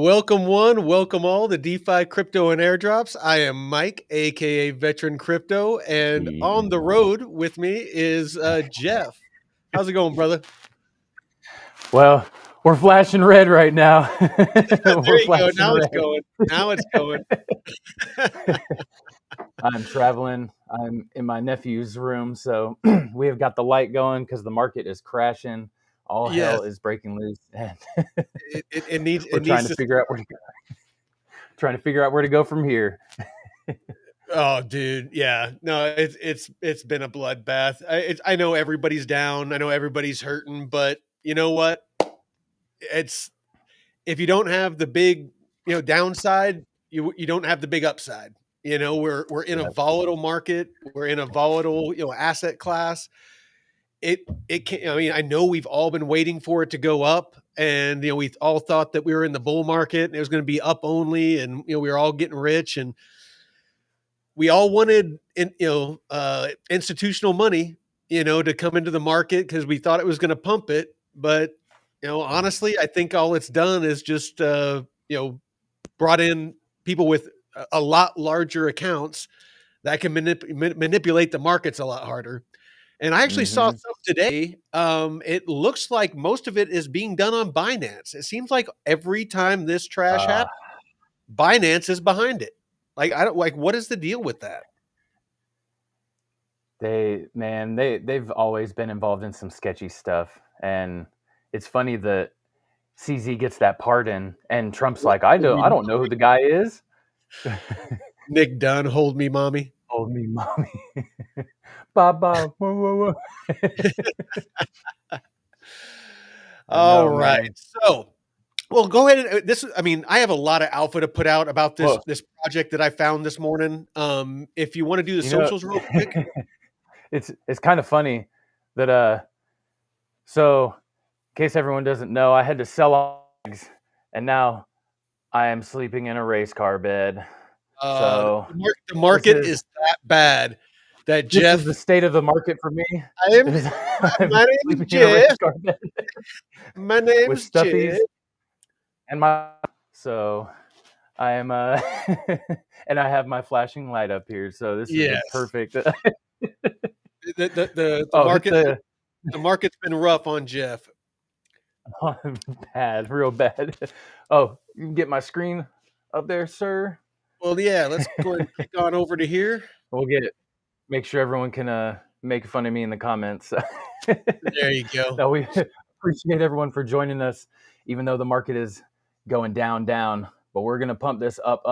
Welcome one, welcome all to DeFi Crypto and Airdrops. I am Mike, aka Veteran Crypto, and on the road with me is Jeff. How's it going, brother? Well, we're flashing red right now. There you go. Now it's going. Now it's going. I'm traveling. I'm in my nephew's room, so we have got the light going because the market is crashing. All hell is breaking loose, and it needs. we're trying to figure out where to go. Trying to figure out where to go from here. Oh, dude, yeah, no, it's been a bloodbath. I know everybody's down. I know everybody's hurting, but you know what? It's if you don't have the big, downside, you don't have the big upside. We're in a volatile market. We're in a volatile, asset class. It can. I mean, I know we've all been waiting for it to go up, and we all thought that we were in the bull market and it was going to be up only, and we were all getting rich, and we all wanted, institutional money, to come into the market because we thought it was going to pump it, but honestly, I think all it's done is just, brought in people with a lot larger accounts that can manipulate the markets a lot harder. And I actually saw some today. It looks like most of it is being done on Binance. It seems like every time this trash happens, Binance is behind it. What is the deal with that? They've always been involved in some sketchy stuff, and it's funny that CZ gets that pardon, and Trump's like, I don't know who the guy is. Nick Dunn, hold me, mommy. Hold me, mommy. Baba. Whoa, whoa, whoa. All right. So, well, go ahead. I have a lot of alpha to put out about this project that I found this morning. If you want to do the socials real quick. It's kind of funny that, so in case everyone doesn't know, I had to sell all eggs, and now I am sleeping in a race car bed. So the market is that bad that this Jeff is the state of the market for me. My name's Jeff. My name's Jeff. And so I am and I have my flashing light up here. So this is perfect. The market's been rough on Jeff. Bad, real bad. Oh, you can get my screen up there, sir. Well, yeah, let's go ahead and click on over to here. We'll get it. Make sure everyone can make fun of me in the comments. There you go. No, we appreciate everyone for joining us, even though the market is going down. But we're going to pump this up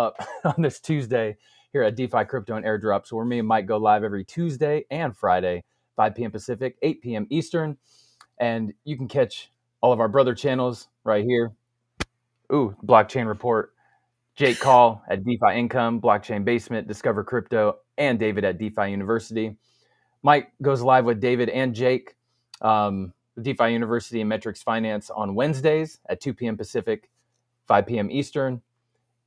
on this Tuesday here at DeFi Crypto and Airdrops, where me and Mike go live every Tuesday and Friday, 5 p.m. Pacific, 8 p.m. Eastern. And you can catch all of our brother channels right here. Ooh, Blockchain Report. Jake Call at DeFi Income, Blockchain Basement, Discover Crypto, and David at DeFi University. Mike goes live with David and Jake, DeFi University and Metrics Finance on Wednesdays at 2 p.m. Pacific, 5 p.m. Eastern.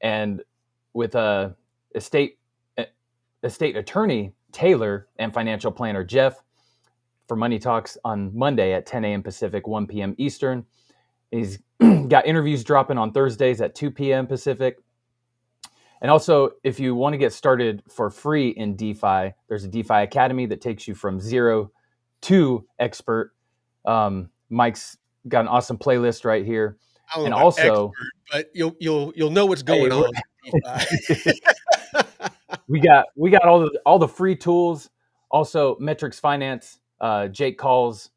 And with estate attorney Taylor and financial planner Jeff for Money Talks on Monday at 10 a.m. Pacific, 1 p.m. Eastern. He's got interviews dropping on Thursdays at 2 p.m. Pacific. And also, if you want to get started for free in DeFi, there's a DeFi Academy that takes you from zero to expert. Mike's got an awesome playlist right here. And also, expert, but you'll know what's going on. we got all the free tools. Also, Metrics Finance, Jake Call's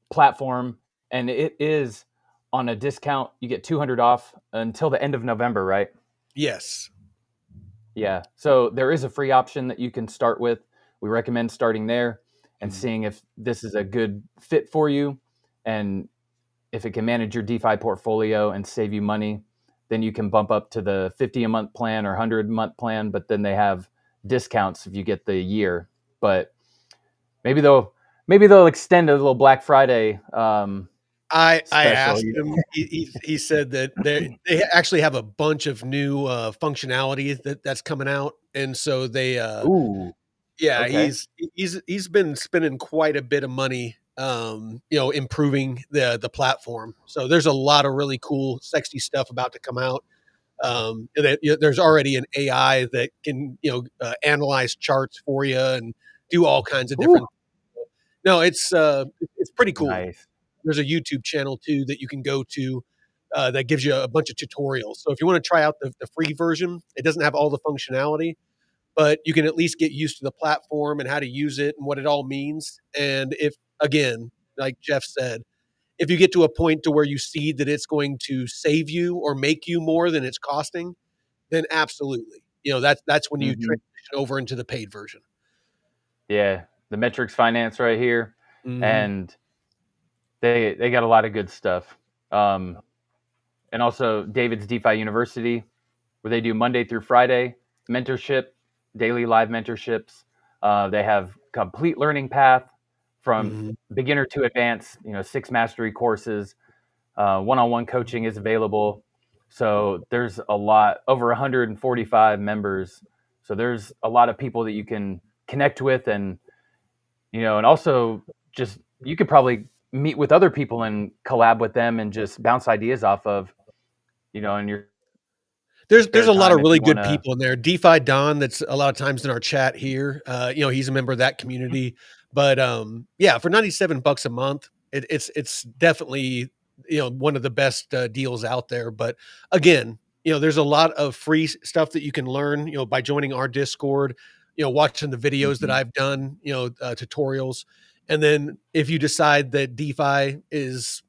platform, and it is on a discount. You get $200 off until the end of November, right? Yes. Yeah. So there is a free option that you can start with. We recommend starting there and seeing if this is a good fit for you. And if it can manage your DeFi portfolio and save you money, then you can bump up to the 50 a month plan or 100 month plan. But then they have discounts if you get the year. But maybe they'll extend a little Black Friday. I asked him. He said that they actually have a bunch of new functionality that's coming out, and so they. Okay. He's been spending quite a bit of money improving the platform. So there's a lot of really cool, sexy stuff about to come out. There's already an AI that can analyze charts for you and do all kinds of Ooh, different. No, it's pretty cool. nice. There's a YouTube channel too that you can go to that gives you a bunch of tutorials. So if you want to try out the free version, it doesn't have all the functionality, but you can at least get used to the platform and how to use it and what it all means. And if, again, like Jeff said, if you get to a point to where you see that it's going to save you or make you more than it's costing, then absolutely. That's when you Hmm. transition over into the paid version. Yeah, the metrics finance right here, Hmm. and they got a lot of good stuff. Um, and also David's DeFi University, where they do Monday through Friday mentorship, daily live mentorships. They have complete learning path from Hmm. beginner to advanced. 6 mastery courses. One-on-one coaching is available. So there's a lot, over 145 members. So there's a lot of people that you can connect with, and also just you could probably meet with other people and collab with them and just bounce ideas off of, in your There's spare a lot time of if you really want good to. people in there. DeFi Don, that's a lot of times in our chat here. He's a member of that community. But yeah, for $97 a month, it's definitely one of the best deals out there. But again, there's a lot of free stuff that you can learn, by joining our Discord, watching the videos that Mhm. I've done, tutorials, and then if you decide that DeFi is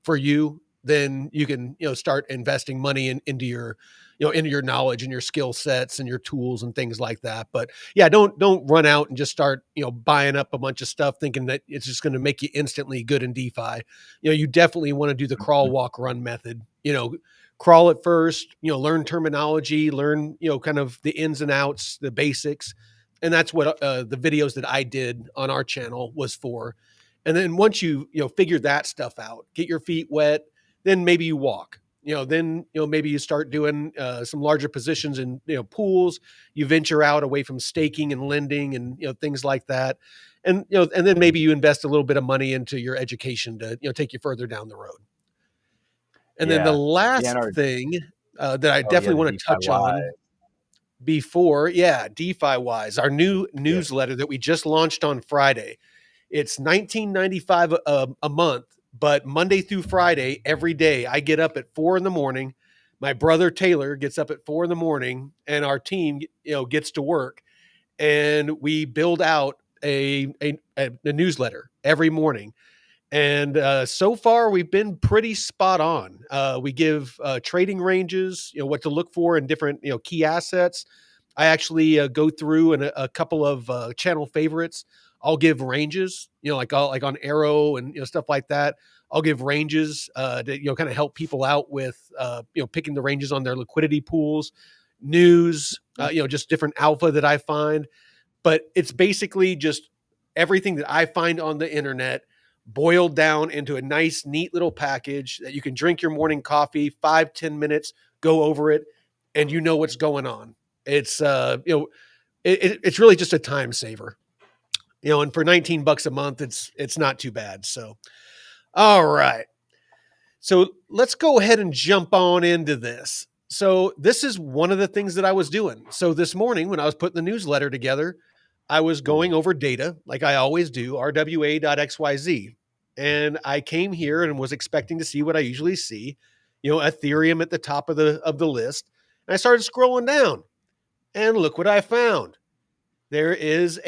for you, then you can start investing money into your into your knowledge and your skill sets and your tools and things like that. But yeah, don't run out and just start, buying up a bunch of stuff thinking that it's just going to make you instantly good in DeFi. You definitely want to do the crawl, Mhm. walk, run method. Crawl it first, learn terminology, learn, kind of the ins and outs, the basics. And that's what the videos that I did on our channel was for. And then once you figure that stuff out, get your feet wet, then maybe you walk. Then maybe you start doing some larger positions in pools. You venture out away from staking and lending and things like that, and and then maybe you invest a little bit of money into your education to take you further down the road. And then the Yeah. Yeah, and last our thing that I oh yeah, definitely the want to DeFi touch Y. on before, yeah, DeFi wise, our new Yeah. newsletter that we just launched on Friday. It's 19.95 a month, but Monday through Friday, every day, I get up at 4 in the morning. My brother Taylor gets up at 4 in the morning, and our team, gets to work, and we build out a newsletter every morning. And so far, we've been pretty spot on. We give trading ranges, what to look for in different, key assets. I actually go through and a couple of channel favorites. I'll give ranges, like on Arrow and stuff like that. I'll give ranges to kind of help people out with picking the ranges on their liquidity pools, news, just different alpha that I find. But it's basically just everything that I find on the internet boiled down into a nice, neat little package that you can drink your morning coffee, 5-10 minutes, go over it, and you know what's going on. It's it's really just a time saver. And for $19 a month, it's not too bad. So all right. So let's go ahead and jump on into this. So this is one of the things that I was doing. So this morning when I was putting the newsletter together, I was going over data like I always do, RWA.xyz. And I came here and was expecting to see what I usually see, Ethereum at the top of the list. And I started scrolling down and look what I found. There is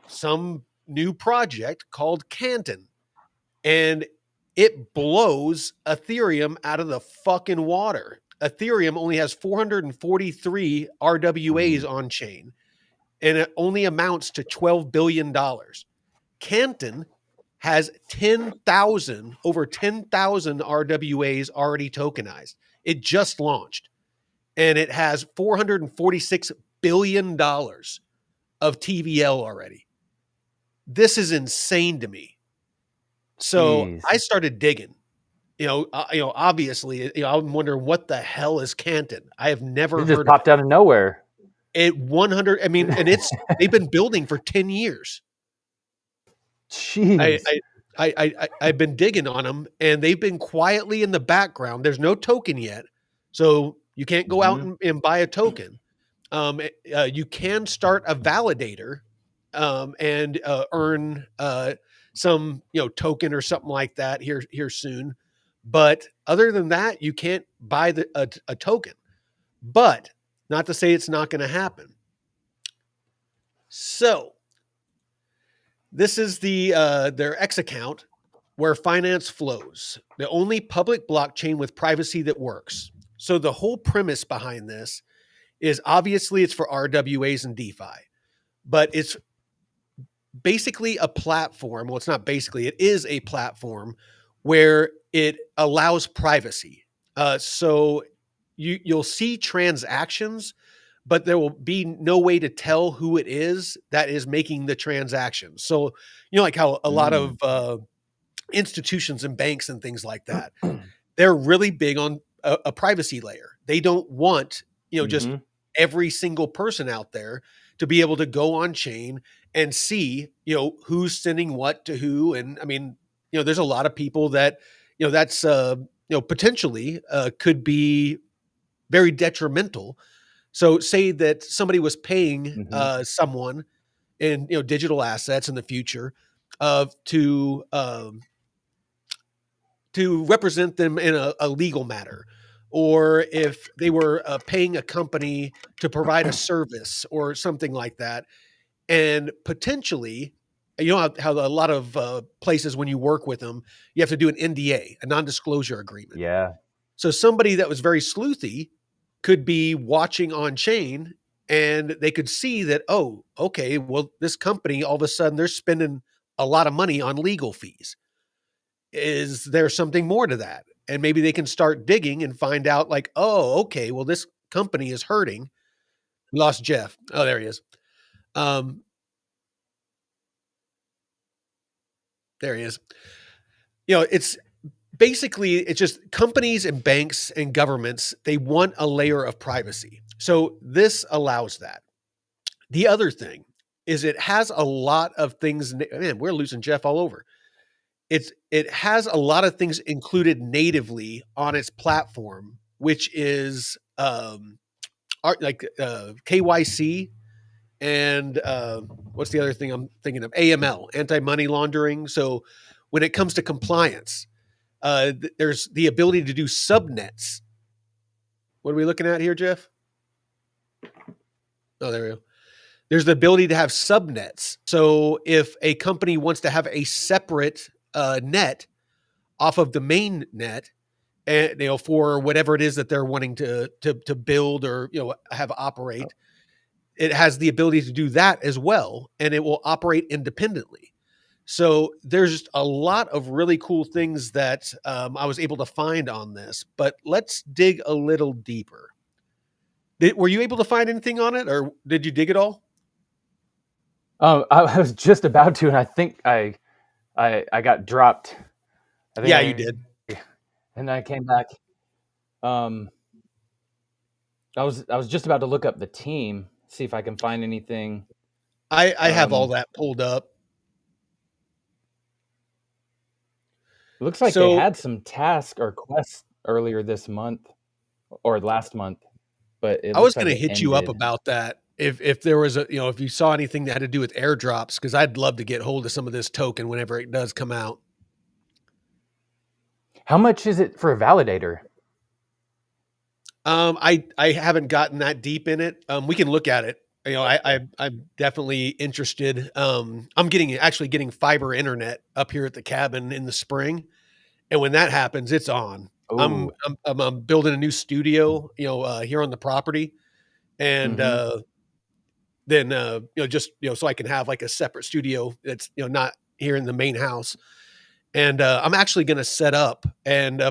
some new project called Canton, and it blows Ethereum out of the fucking water. Ethereum only has 443 RWAs Mhm. on chain, and it only amounts to $12 billion. Canton has 10,000, over 10,000 RWAs already tokenized. It just launched, and it has $446 billion of TVL already. This is insane to me. So Jeez. I started digging. Obviously, I'm wondering what the hell is Canton. I have never It just heard of popped it. out of nowhere. It 100. And they've been building for 10 years. I, Jeez. I I've been digging on them, and they've been quietly in the background. There's no token yet, so you can't go out Mm-hmm. and buy a token. You can start a validator and earn some token or something like that here soon. But other than that, you can't buy a token. But not to say it's not going to happen. So this is their X account where finance flows, the only public blockchain with privacy that works. So the whole premise behind this is obviously it's for RWAs and DeFi, but it's basically a platform. Well, it's not basically, it is a platform where it allows privacy. So you'll see transactions, but there will be no way to tell who it is that is making the transaction. So, like how a lot Mm. of institutions and banks and things like that, they're really big on a privacy layer. They don't want, just Mm-hmm. every single person out there to be able to go on chain and see, who's sending what to who. And I mean, there's a lot of people that, that's, potentially could be very detrimental. So say that somebody was paying Mm-hmm. someone in, digital assets in the future to represent them in a legal matter, or if they were paying a company to provide a service or something like that. And potentially, how a lot of places, when you work with them, you have to do an NDA, a non-disclosure agreement. Yeah. So somebody that was very sleuthy could be watching on chain, and they could see that, oh, okay, well, this company, all of a sudden, they're spending a lot of money on legal fees. Is there something more to that? And maybe they can start digging and find out, like, oh, okay, well, this company is hurting. We lost Jeff. Oh, there he is. Um, there he is. It's basically, it's just companies and banks and governments, they want a layer of privacy. So this allows that. The other thing is it has a lot of things. Man, we're losing Jeff all over. It has a lot of things included natively on its platform, which is KYC and what's the other thing I'm thinking of? AML, anti money laundering. So when it comes to compliance, there's the ability to do subnets. What are we looking at here, Jeff? Oh, there we go. There's the ability to have subnets. So if a company wants to have a separate net off of the main net, and for whatever it is that they're wanting to build or have operate, it has the ability to do that as well, and it will operate independently. So there's just a lot of really cool things that I was able to find on this. But let's dig a little deeper. Were you able to find anything on it, or did you dig it all? I was just about to, and I think I got dropped. I think Yeah, you did. and I came back. Um, I was just about to look up the team, see if I can find anything. I have all that pulled up. It looks like they So had some tasks or quests earlier this month or last month, but it I was looks going like to it hit you up ended. about that. If there was if you saw anything that had to do with airdrops, because I'd love to get hold of some of this token whenever it does come out. How much is it for a validator? I haven't gotten that deep in it. We can look at it. I'm definitely interested. I'm actually getting fiber internet up here at the cabin in the spring, and when that happens, it's on. I'm Oh, I'm building a new studio, here on the property, and mm-hmm. then just so I can have like a separate studio that's not here in the main house. And I'm actually going to set up and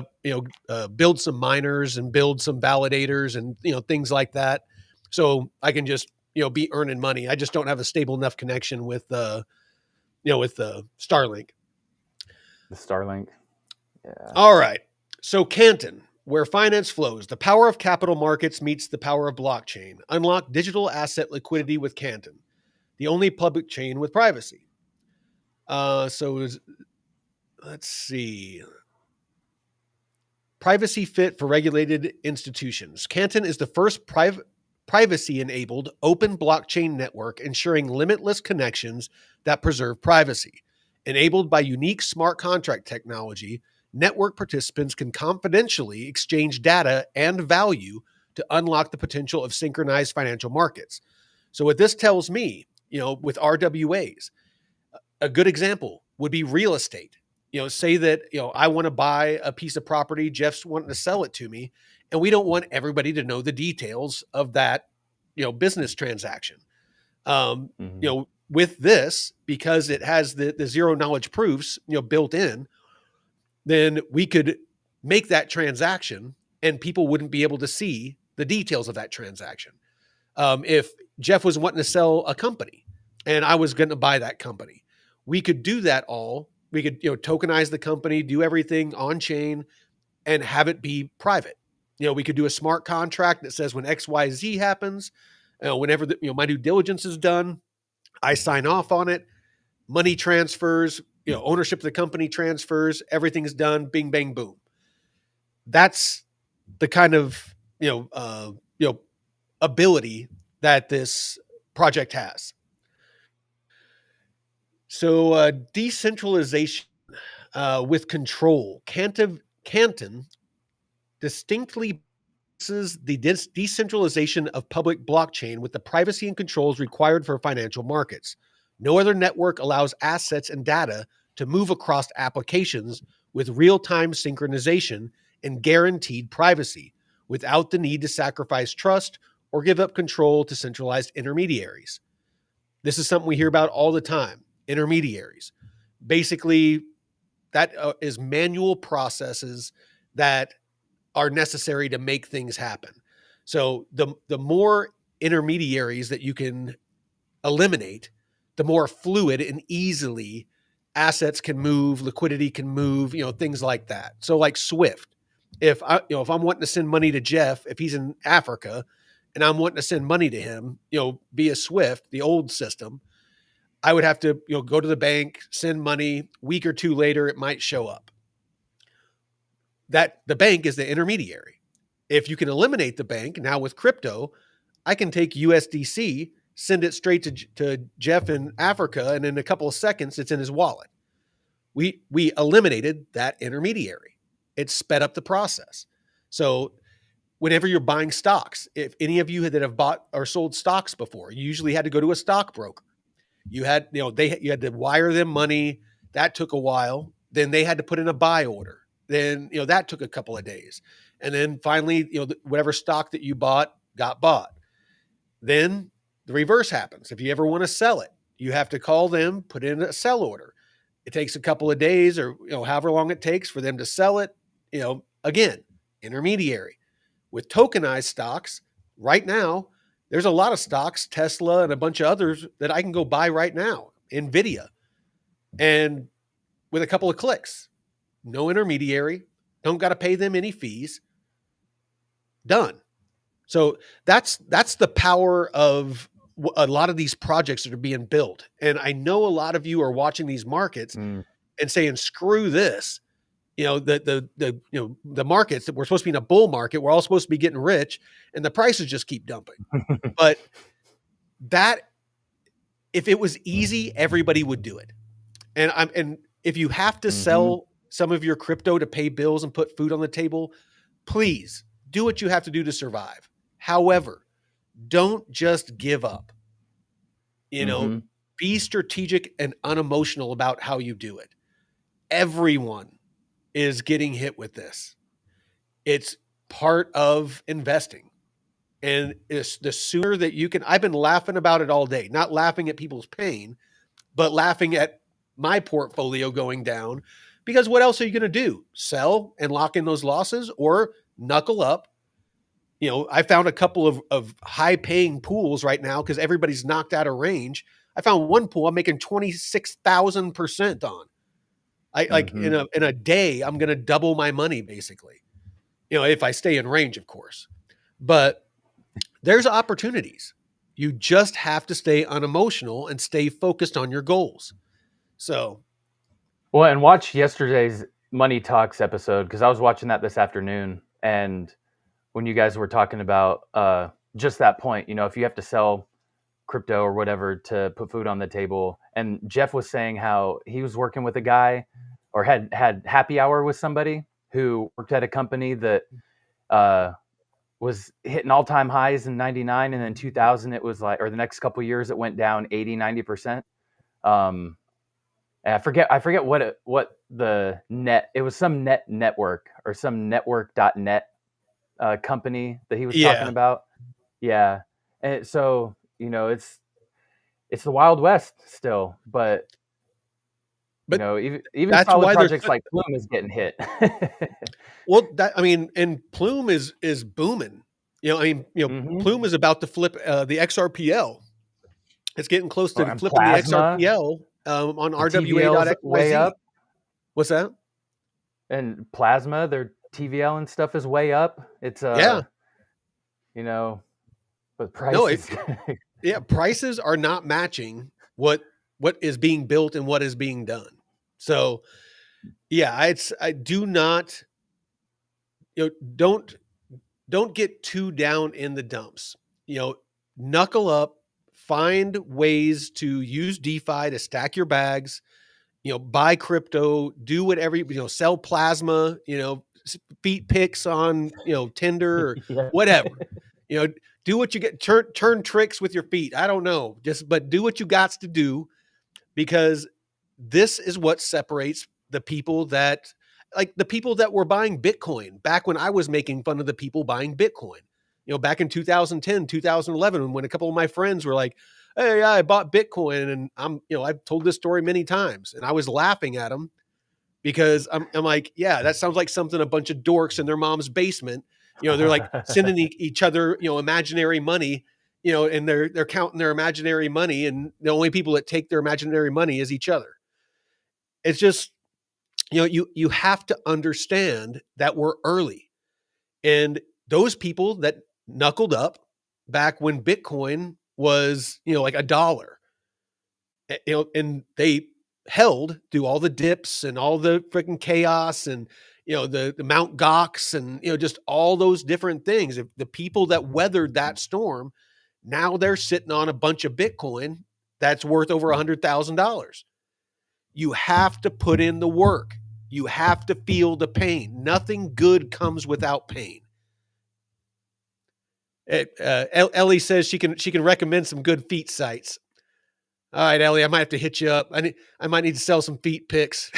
build some miners and build some validators and things like that, so I can just be earning money. I just don't have a stable enough connection with Starlink. The Starlink. Yeah. All right, so Canton, where finance flows, the power of capital markets meets the power of blockchain. Unlock digital asset liquidity with Canton, the only public chain with privacy. So let's see. Privacy fit for regulated institutions. Canton is the first privacy-enabled open blockchain network ensuring limitless connections that preserve privacy. Enabled by unique smart contract technology, network participants can confidentially exchange data and value to unlock the potential of synchronized financial markets. So what this tells me, with RWAs, a good example would be real estate. Say that, I want to buy a piece of property, Jeff's wanting to sell it to me, and we don't want everybody to know the details of that, business transaction. With this, because it has the zero knowledge proofs, built in, then we could make that transaction and people wouldn't be able to see the details of that transaction. If Jeff was wanting to sell a company and I was going to buy that company, we could do that all. We could, tokenize the company, do everything on chain, and have it be private. We could do a smart contract that says when X, Y, Z happens, whenever my due diligence is done, I sign off on it. Money transfers, ownership of the company transfers, everything's done. Bing, bang, boom. That's the kind of ability that this project has. So decentralization with control. Canton distinctly balances the decentralization of public blockchain with the privacy and controls required for financial markets. No other network allows assets and data to move across applications with real-time synchronization and guaranteed privacy without the need to sacrifice trust or give up control to centralized intermediaries. This is something we hear about all the time. Intermediaries. Basically, that is manual processes that are necessary to make things happen. So the more intermediaries that you can eliminate, the more fluid and easily assets can move, liquidity can move, things like that. So like Swift, if I'm wanting to send money to Jeff, if he's in Africa and I'm wanting to send money to him, via Swift, the old system, I would have to, go to the bank, send money. Week or two later, it might show up. That the bank is the intermediary. If you can eliminate the bank now with crypto, I can take USDC, send it straight to Jeff in Africa, and in a couple of seconds, it's in his wallet. We eliminated that intermediary. It sped up the process. So whenever you're buying stocks, if any of you that have bought or sold stocks before, you usually had to go to a stockbroker. You had, you had to wire them money. That took a while. Then they had to put in a buy order. Then, that took a couple of days. And then finally, whatever stock that you bought got bought. Then the reverse happens. If you ever want to sell it, you have to call them, put in a sell order. It takes a couple of days or, however long it takes for them to sell it. Again, intermediary. With tokenized stocks, right now, there's a lot of stocks, Tesla and a bunch of others that I can go buy right now, NVIDIA. And with a couple of clicks, no intermediary, don't got to pay them any fees. Done. So that's the power of a lot of these projects that are being built. And I know a lot of you are watching these markets and saying, screw this. The markets that we're supposed to be in a bull market, we're all supposed to be getting rich, and the prices just keep dumping. But that, if it was easy, everybody would do it. And if you have to sell some of your crypto to pay bills and put food on the table, please do what you have to do to survive. However, don't just give up. Be strategic and unemotional about how you do it. Everyone is getting hit with this. It's part of investing. And it's the sooner that you can, I've been laughing about it all day, not laughing at people's pain, but laughing at my portfolio going down, because what else are you going to do? Sell and lock in those losses or knuckle up? I found a couple of high paying pools right now because everybody's knocked out of range. I found one pool I'm making 26,000% on. Like in a day, I'm going to double my money basically, if I stay in range, of course. But there's opportunities. You just have to stay unemotional and stay focused on your goals. So Well, and watch yesterday's Money Talks episode because I was watching that this afternoon, and when you guys were talking about just that point, if you have to sell crypto or whatever to put food on the table, and Jeff was saying how he was working with a guy or had happy hour with somebody who worked at a company that uh, was hitting all-time highs in 99, and then 2000 it was like, or the next couple of years it went down 80-90%. And I forget what the net, it was some network or some network.net company that he was talking Yeah, about. Yeah. And so, it's the Wild West still, but but even that's solid why there's projects like Plume is getting hit. well, that I mean, and Plume is booming. Hmm. Plume is about to flip the XRPL. It's getting close Oh, to and flipping the Plasma, XRPL on the TVL's way RWA.XYZ. up, What's that? and Plasma, their TVL and stuff is way up. It's Yeah, you know, but no, prices. yeah, prices are not matching what is being built and what is being done. So yeah, I do not, don't get too down in the dumps. You know, knuckle up, find ways to use DeFi to stack your bags, buy crypto, do whatever, sell plasma, feet pics on, Tinder or Yeah. whatever. You know, do what you get, turn tricks with your feet. I don't know. But do what you got to do, because this is what separates the people that, like the people that were buying Bitcoin back when I was making fun of the people buying Bitcoin. Back in 2010, 2011, when a couple of my friends were like, "Hey, I bought Bitcoin," and I've told this story many times, and I was laughing at them because I'm like, yeah, that sounds like something a bunch of dorks in their mom's basement. They're like sending each other, imaginary money, and they're counting their imaginary money, and the only people that take their imaginary money is each other. It's just, you have to understand that we're early, and those people that knuckled up back when Bitcoin was, like $1, and they held through all the dips and all the freaking chaos and the Mount Gox and just all those different things. If the people that weathered that storm, now they're sitting on a bunch of Bitcoin that's worth over $100,000. You have to put in the work. You have to feel the pain. Nothing good comes without pain. Ellie says she can recommend some good feet sites. All right, Ellie, I might have to hit you up. I might need to sell some feet pics.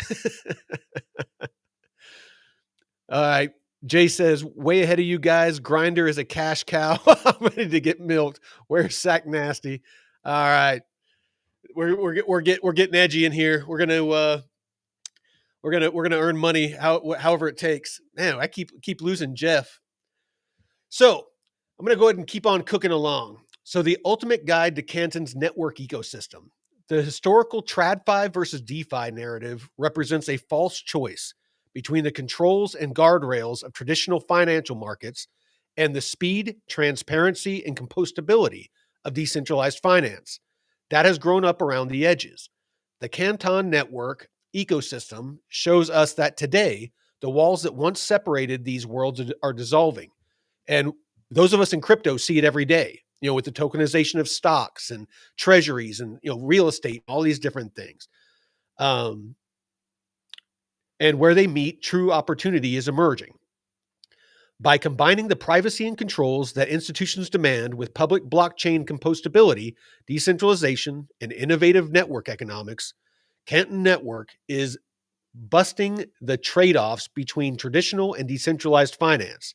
All right. Jay says, way ahead of you guys. Grinder is a cash cow. I'm ready to get milked. Where's Sack Nasty? All right. We're getting edgy in here. We're gonna earn money however it takes. Man, I keep losing Jeff. So I'm going to go ahead and keep on cooking along. So the ultimate guide to Canton's network ecosystem. The historical TradFi versus DeFi narrative represents a false choice between the controls and guardrails of traditional financial markets and the speed, transparency, and compostability of decentralized finance. That has grown up around the edges. The Canton Network ecosystem shows us that today, the walls that once separated these worlds are dissolving. And those of us in crypto see it every day, with the tokenization of stocks and treasuries and, real estate, all these different things. And where they meet, true opportunity is emerging. By combining the privacy and controls that institutions demand with public blockchain compostability, decentralization, and innovative network economics, Canton Network is busting the trade-offs between traditional and decentralized finance.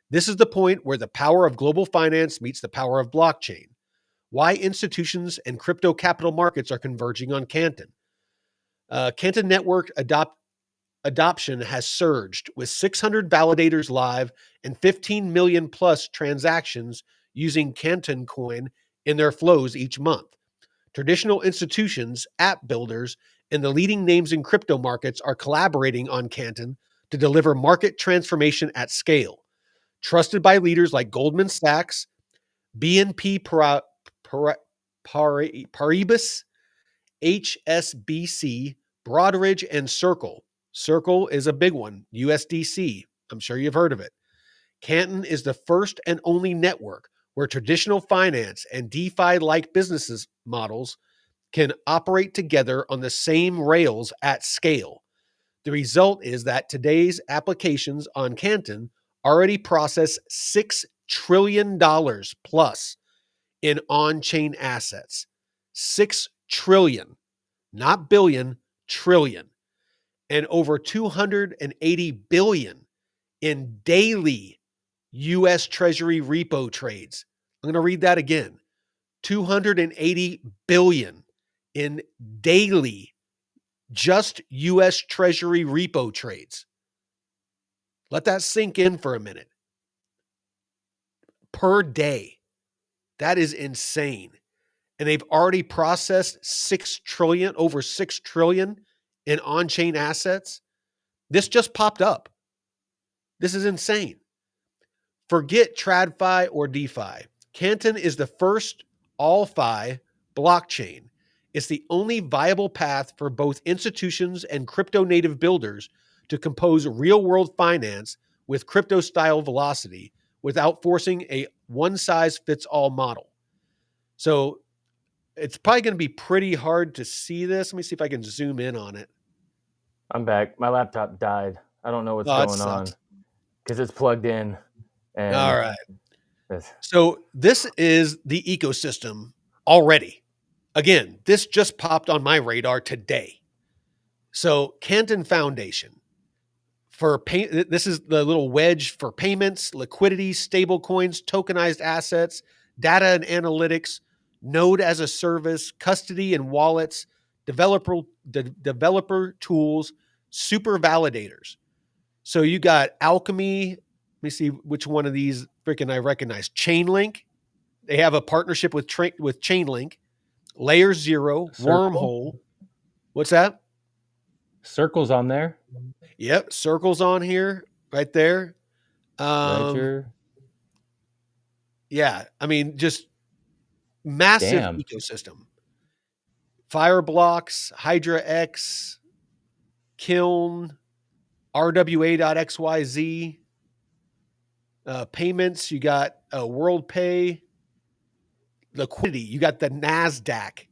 This is the point where the power of global finance meets the power of blockchain. Why institutions and crypto capital markets are converging on Canton. Canton Network adoption has surged with 600 validators live and 15 million plus transactions using Canton Coin in their flows each month. Traditional institutions, app builders, and the leading names in crypto markets are collaborating on Canton to deliver market transformation at scale. Trusted by leaders like Goldman Sachs, BNP Paribas, HSBC, Broadridge and Circle. Circle is a big one, USDC. I'm sure you've heard of it. Canton is the first and only network where traditional finance and DeFi like businesses models can operate together on the same rails at scale. The result is that today's applications on Canton already process $6 trillion plus in on-chain assets. 6 trillion, not billion, trillion, and over 280 billion in daily US Treasury repo trades. I'm going to read that again. 280 billion in daily just US Treasury repo trades. Let that sink in for a minute. Per day. That is insane. And they've already processed 6 trillion, over 6 trillion in on-chain assets. This just popped up. This is insane. Forget TradFi or DeFi. Canton is the first all-fi blockchain. It's the only viable path for both institutions and crypto-native builders to compose real-world finance with crypto-style velocity without forcing a one-size-fits-all model. So it's probably going to be pretty hard to see this. Let me see if I can zoom in on it. I'm back. My laptop died. I don't know what's Oh, going on because it's plugged in. And all right. So this is the ecosystem already. Again, this just popped on my radar today. So Canton Foundation this is the little wedge for payments, liquidity, stable coins, tokenized assets, data and analytics, node as a service, custody and wallets, developer tools, super validators. So you got Alchemy. Let me see which one of these freaking I recognize. Chainlink. They have a partnership with Chainlink. Layer Zero, Wormhole. What's that? Circle's on there. Yep, Circle's on here, right there. Ledger. Yeah, I mean, just massive ecosystem. Fireblocks, Hydra X, Kiln, RWA.xyz. Payments, you got WorldPay. Liquidity, you got the NASDAQ.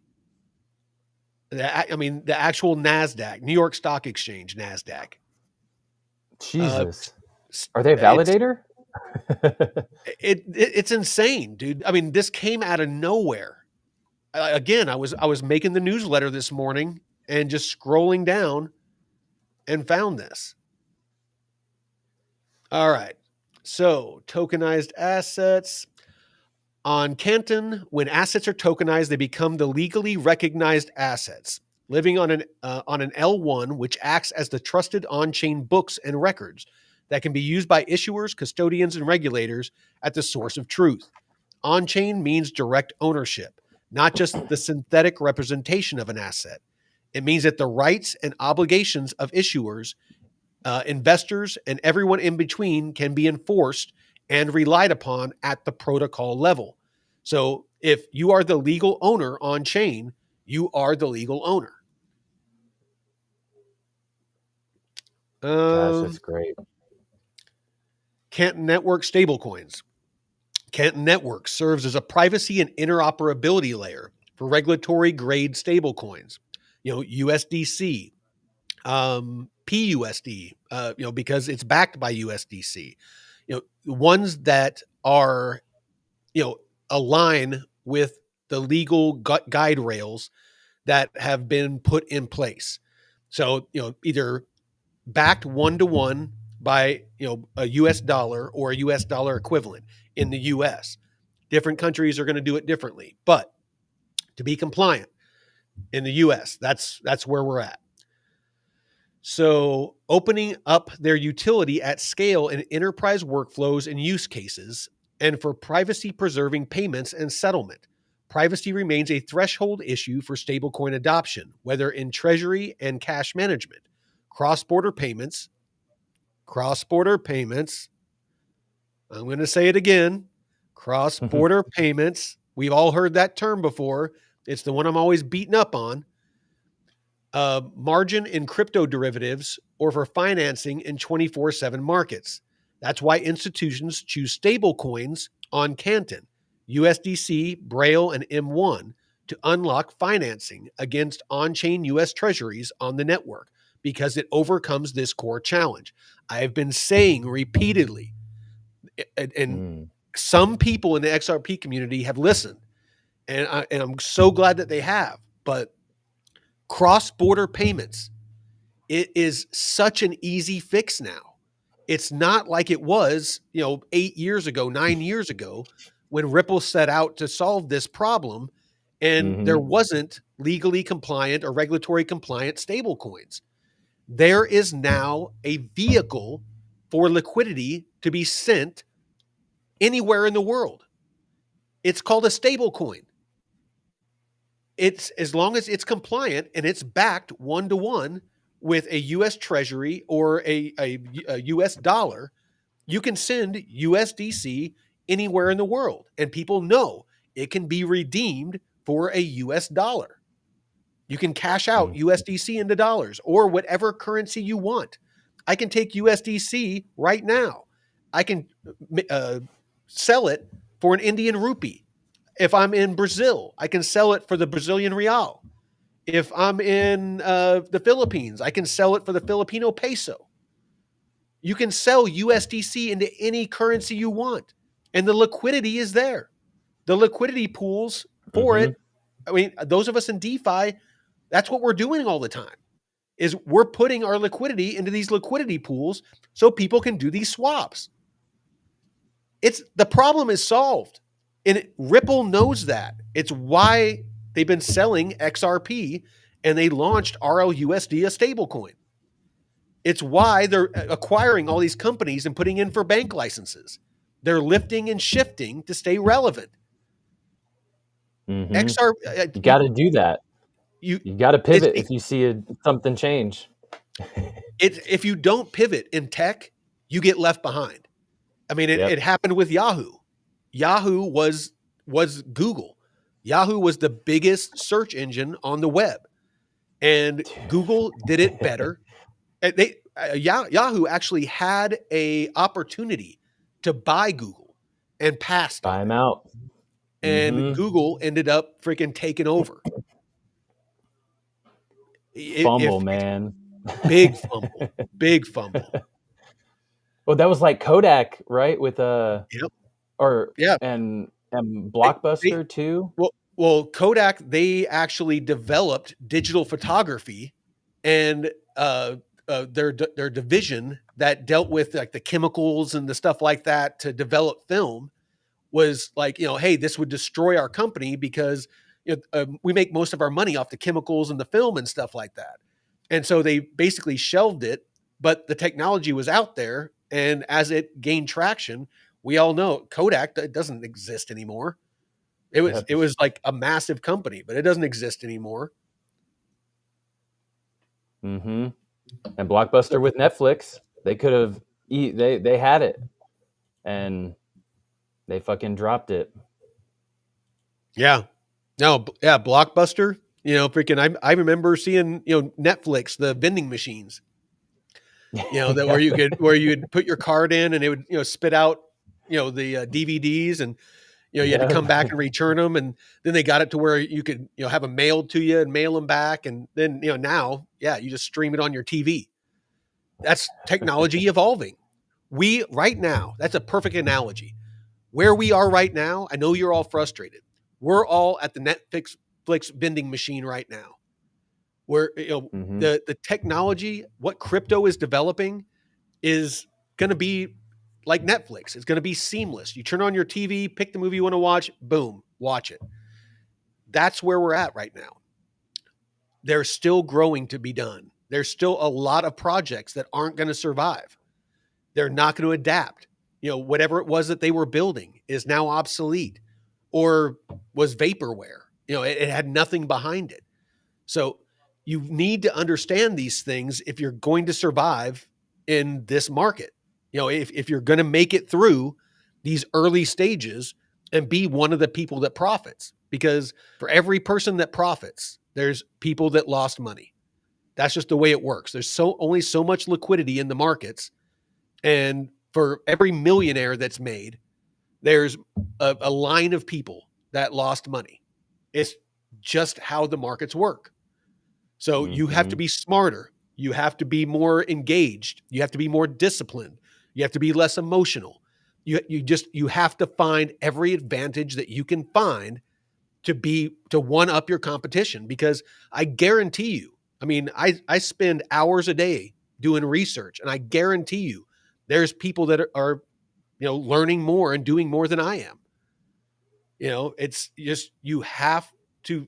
The actual NASDAQ, New York Stock Exchange, NASDAQ. Jesus. Are they a validator? It's insane, dude. I mean, this came out of nowhere. Again, I was making the newsletter this morning and just scrolling down and found this. All right. So, tokenized assets. On Canton, when assets are tokenized, they become the legally recognized assets, living on an L1, which acts as the trusted on-chain books and records that can be used by issuers, custodians, and regulators at the source of truth. On-chain means direct ownership, not just the synthetic representation of an asset. It means that the rights and obligations of issuers, investors, and everyone in between can be enforced and relied upon at the protocol level. So if you are the legal owner on chain, you are the legal owner. Gosh, that's great. Canton Network stablecoins. Canton Network serves as a privacy and interoperability layer for regulatory grade stablecoins. USDC, PUSD, because it's backed by USDC. Ones that are, align with the legal guide rails that have been put in place. So, either backed one-to-one by, a US dollar or a US dollar equivalent in the US. Different countries are going to do it differently, but to be compliant in the US, that's where we're at. So opening up their utility at scale in enterprise workflows and use cases, and for privacy preserving payments and settlement. Privacy remains a threshold issue for stablecoin adoption, whether in treasury and cash management, cross-border payments. I'm going to say it again. Cross-border payments. We've all heard that term before. It's the one I'm always beating up on. margin in crypto derivatives or for financing in 24/7 markets. That's why institutions choose stable coins on Canton, USDC, Braille, and M1 to unlock financing against on-chain US treasuries on the network because it overcomes this core challenge. I have been saying repeatedly, and some people in the XRP community have listened, and I'm so glad that they have, but cross-border payments, it is such an easy fix now. It's not like it was, 8 years ago, 9 years ago, when Ripple set out to solve this problem and there wasn't legally compliant or regulatory compliant stablecoins. There is now a vehicle for liquidity to be sent anywhere in the world. It's called a stablecoin. It's as long as it's compliant and it's backed one-to-one with a US Treasury or a US dollar, you can send USDC anywhere in the world. And people know it can be redeemed for a US dollar. You can cash out USDC into dollars or whatever currency you want. I can take USDC right now. I can sell it for an Indian rupee. If I'm in Brazil, I can sell it for the Brazilian real. If I'm in the Philippines, I can sell it for the Filipino peso. You can sell USDC into any currency you want, and the liquidity is there. The liquidity pools for it. I mean, those of us in DeFi, that's what we're doing all the time, is we're putting our liquidity into these liquidity pools so people can do these swaps. The problem is solved. And Ripple knows that. It's why they've been selling XRP and they launched RLUSD, a stablecoin. It's why they're acquiring all these companies and putting in for bank licenses. They're lifting and shifting to stay relevant. You got to do that. You got to pivot if you see something change. If you don't pivot in tech, you get left behind. I mean, it happened with Yahoo. Yahoo was Google. Yahoo was the biggest search engine on the web, and Google did it better. Yahoo actually had a opportunity to buy Google and passed buy them out, and Google ended up freaking taking over. Fumble, man, big fumble. Well, that was like Kodak, right? With and Blockbuster too. Well, Kodak, they actually developed digital photography, and their division that dealt with like the chemicals and the stuff like that to develop film was like, hey, this would destroy our company because we make most of our money off the chemicals and the film and stuff like that. And so they basically shelved it, but the technology was out there. And as it gained traction, we all know Kodak doesn't exist anymore. It was like a massive company, but it doesn't exist anymore. And Blockbuster with Netflix, they could have they had it, and they fucking dropped it. Yeah, no, yeah, Blockbuster. Freaking, I remember seeing Netflix, the vending machines. That where you could put your card in and it would spit out the DVDs, and you had to come back and return them, and then they got it to where you could have them mailed to you and mail them back, and then now you just stream it on your TV. That's technology evolving. Right now, that's a perfect analogy. Where we are right now, I know you're all frustrated. We're all at the Netflix vending machine right now. Where the technology, what crypto is developing, is going to be like Netflix. It's going to be seamless. You turn on your TV, pick the movie you want to watch, boom, watch it. That's where we're at right now. There's still growing to be done. There's still a lot of projects that aren't going to survive. They're not going to adapt. Whatever it was that they were building is now obsolete or was vaporware. It had nothing behind it. So you need to understand these things if you're going to survive in this market. If you're going to make it through these early stages and be one of the people that profits, because for every person that profits, there's people that lost money. That's just the way it works. There's only so much liquidity in the markets, and for every millionaire that's made, there's a line of people that lost money. It's just how the markets work. So you have to Mm-hmm. be smarter. You have to be more engaged. You have to be more disciplined. You have to be less emotional. You have to find every advantage that you can find to one up your competition, because I guarantee you, I mean, I spend hours a day doing research, and I guarantee you there's people that are learning more and doing more than I am. It's just, you have to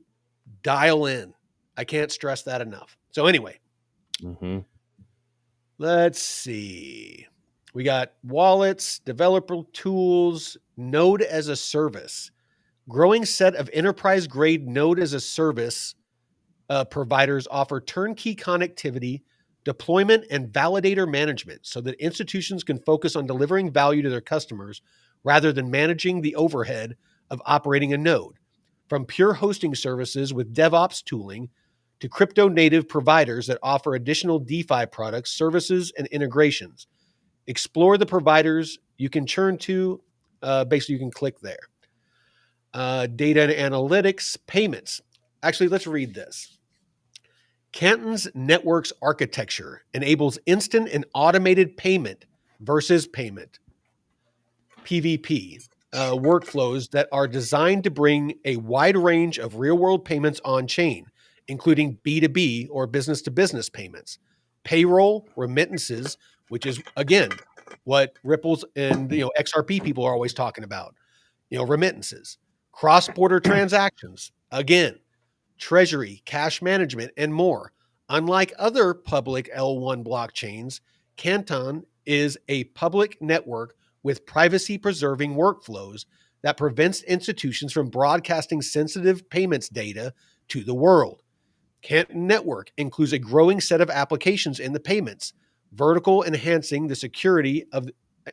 dial in. I can't stress that enough. So anyway, Mm-hmm. let's see. We got wallets, developer tools, node as a service, growing set of enterprise grade node as a service providers offer turnkey connectivity, deployment, and validator management so that institutions can focus on delivering value to their customers rather than managing the overhead of operating a node. From pure hosting services with DevOps tooling to crypto native providers that offer additional DeFi products, services, and integrations. Explore the providers you can turn to. Basically, you can click there. Data and analytics, payments. Actually, let's read this. Canton's Network's architecture enables instant and automated payment versus payment (PVP) workflows that are designed to bring a wide range of real-world payments on-chain, including B2B or business-to-business payments, payroll, remittances, which is, again, what Ripple's and XRP people are always talking about, remittances, cross-border transactions, again, treasury, cash management, and more. Unlike other public L1 blockchains, Canton is a public network with privacy-preserving workflows that prevents institutions from broadcasting sensitive payments data to the world. Canton Network includes a growing set of applications in the payments vertical, enhancing the security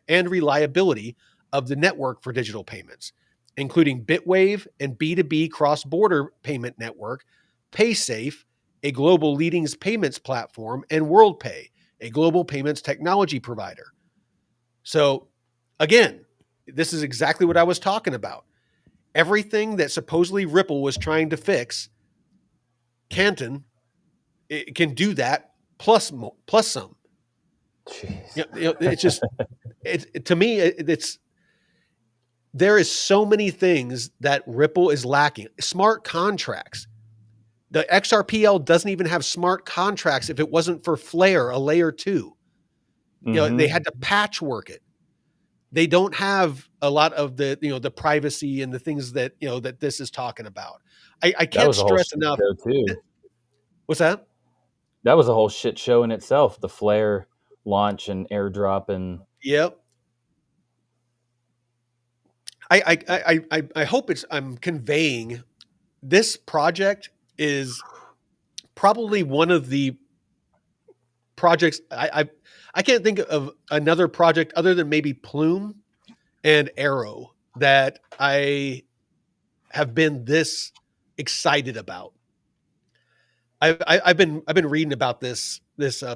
and reliability of the network for digital payments, including Bitwave and B2B cross-border payment network, PaySafe, a global leading payments platform, and WorldPay, a global payments technology provider. So, again, this is exactly what I was talking about. Everything that supposedly Ripple was trying to fix, Canton, it can do that plus some. Jeez. It's just, to me, it's there is so many things that Ripple is lacking. Smart contracts. The XRPL doesn't even have smart contracts if it wasn't for Flare, a layer 2. Mm-hmm. They had to patchwork it. They don't have a lot of the privacy and the things that that this is talking about. I That can't was a whole stress shit enough. show too. What's that? That was a whole shit show in itself. The Flare launch and airdrop and Yep. I hope I'm conveying this project is probably one of the projects I can't think of another project other than maybe Plume and Arrow that I have been this excited about. I've been reading about this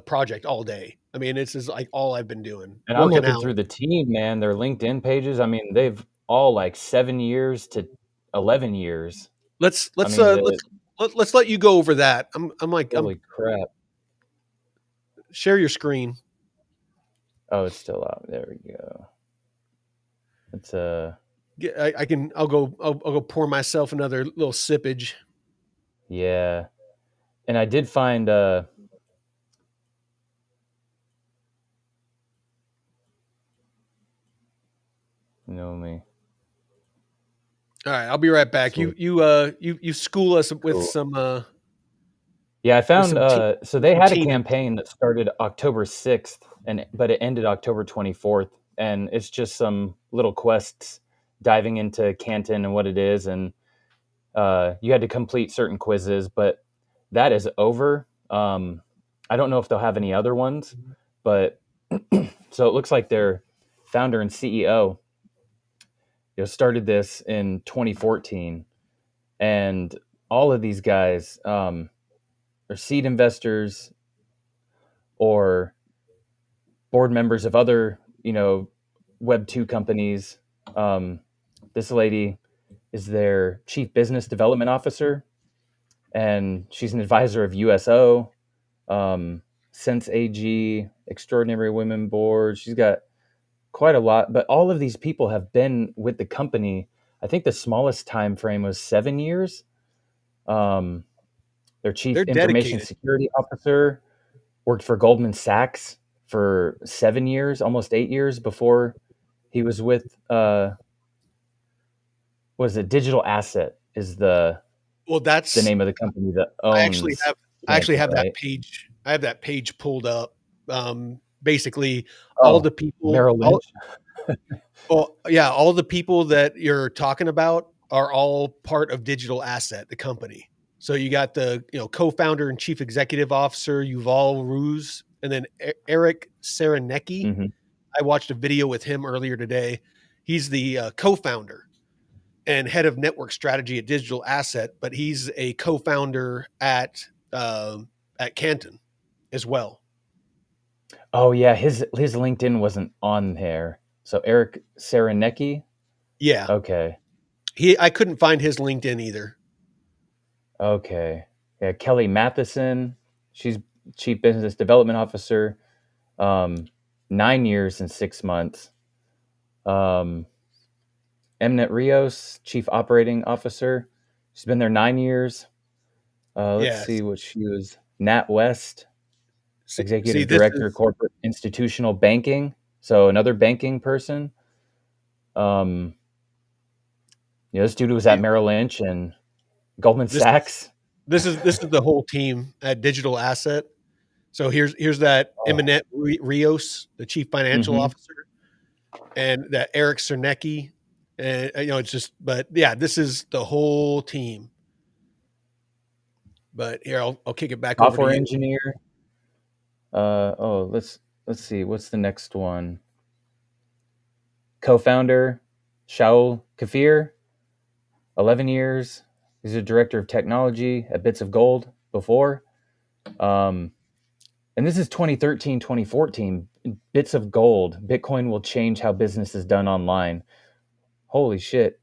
project all day. I mean, this is like all I've been doing, and I'm working looking out. through the team, man, their LinkedIn pages. I mean, they've all like 7 years to 11 years. Let's I let's mean, uh let's let's let you go over that. I'm holy crap. share your screen. Oh, it's still out. There we go. It's I'll go pour myself another little sippage. yeah. And I did find you know me. All right, I'll be right back. Sweet. You school us with Cool. some Yeah, I found so they had a routine. campaign that started October 6th but it ended October 24th, and it's just some little quests diving into Canton and what it is, and you had to complete certain quizzes, but that is over. I don't know if they'll have any other ones, but so it looks like their founder and CEO started this in 2014, and all of these guys or seed investors or board members of other, Web 2 companies. This lady is their chief business development officer, and she's an advisor of USO, Sense AG, Extraordinary Women Board. She's got quite a lot, but all of these people have been with the company. I think the smallest time frame was 7 years. Um, their chief They're information dedicated. security officer worked for Goldman Sachs for 7 years, almost 8 years before he was with was it Digital Asset is Well, the that's name of the company that I actually owns have I actually Canton, have that right? page. I have that page pulled up. Basically, all Oh, the people, Merrill Lynch. well, yeah, all the people that you're talking about are all part of Digital Asset, the company. So you got the co-founder and chief executive officer Yuval Ruse, and then Eric Serenecki. Hmm. I watched a video with him earlier today. He's the co-founder and head of network strategy at Digital Asset, but he's a co-founder at Canton as well. Oh yeah, his LinkedIn wasn't on there. So Eric Serenecki. Yeah, Okay. I couldn't find his LinkedIn either. Okay. Yeah, Kelly Matheson. She's chief business development officer. Um, 9 years and 6 months. Um, Emnet Rios, chief operating officer. She's been there 9 years. Let's Yes. see what she was. Nat West, See, executive this director, is corporate institutional banking. So another banking person. Um, this dude was at Merrill Lynch and Goldman this is Sachs. this is the whole team at Digital Asset. So here's that Oh. Eminette Rios, the chief financial Mm-hmm. officer, and that Eric Cernecki. And it's just, but yeah, this is the whole team. But here, I'll kick it back over to Software you. engineer. Let's see. What's the next one? Co-founder Shaul Kafir, 11 years. He's a director of technology at Bits of Gold before. Um, and this is 2013, 2014. Bits of Gold. Bitcoin will change how business is done online. Holy shit.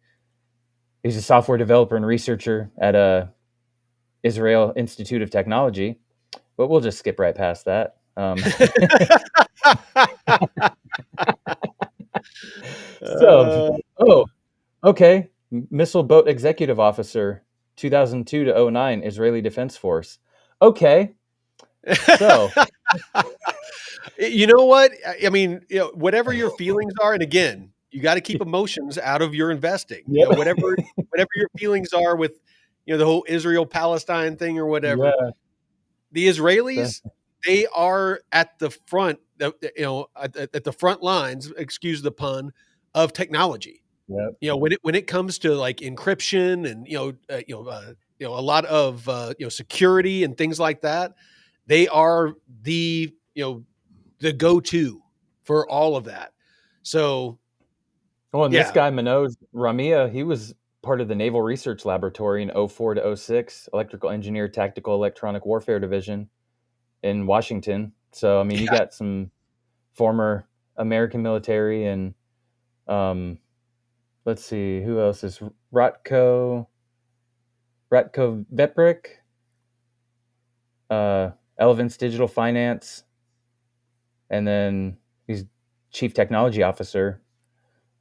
He's a software developer and researcher at Israel Institute of Technology, but we'll just skip right past that. So, uh, oh, okay. Missile Boat Executive Officer, 2002 to '09, Israeli Defense Force. Okay, so you know what? I mean, whatever your feelings are, and again, you got to keep emotions out of your investing. yep, Whatever your feelings are with, the whole Israel Palestine thing or whatever. yeah, The Israelis, they are at the front, at the front lines. Excuse the pun, of technology. yep. When it comes to like encryption and a lot of security and things like that, they are the go-to for all of that. So Well, and this yeah, guy Manoj Ramia, he was part of the Naval Research Laboratory in '04 to '06, electrical engineer, tactical electronic warfare division in Washington. So I mean, you yeah, got some former American military and let's see who else is Ratko Veprick, Elevance Digital Finance, and then he's chief technology officer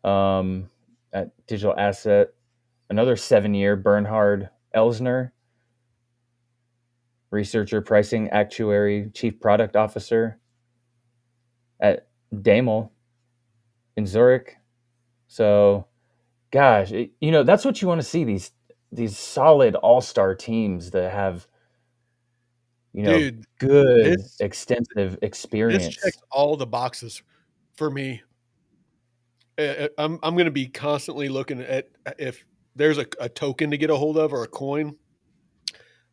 at Digital Asset. Another 7 year, Bernhard Elsner, researcher, pricing actuary, chief product officer at Damel in Zurich. So, gosh, that's what you want to see, these solid all-star teams that have dude, good this extensive this experience. checks all the boxes for me. I'm going to be constantly looking at if there's a token to get a hold of or a coin.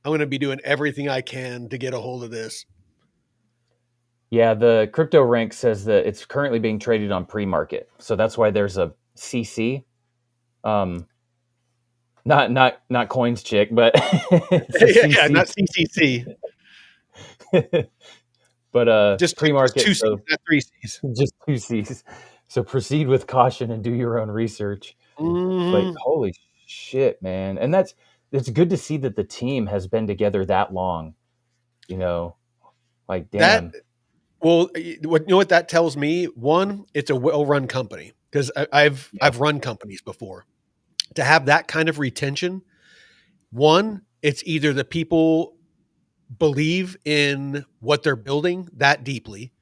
I'm going to be doing everything I can to get a hold of this. Yeah, the crypto rank says that it's currently being traded on pre-market, so that's why there's a CC. Um, not coins chick, but it's a Yeah, yeah, CC. not CCC. But just pre-market, two C's, so not three C's. just two C's. So proceed with caution and do your own research. But Hmm. holy shit, man. And it's good to see that the team has been together that long, you know. Like That damn. well, you know what that tells me? One, it's a well-run company because Yeah. I've run companies before. To have that kind of retention, one, it's either the people believe in what they're building that deeply.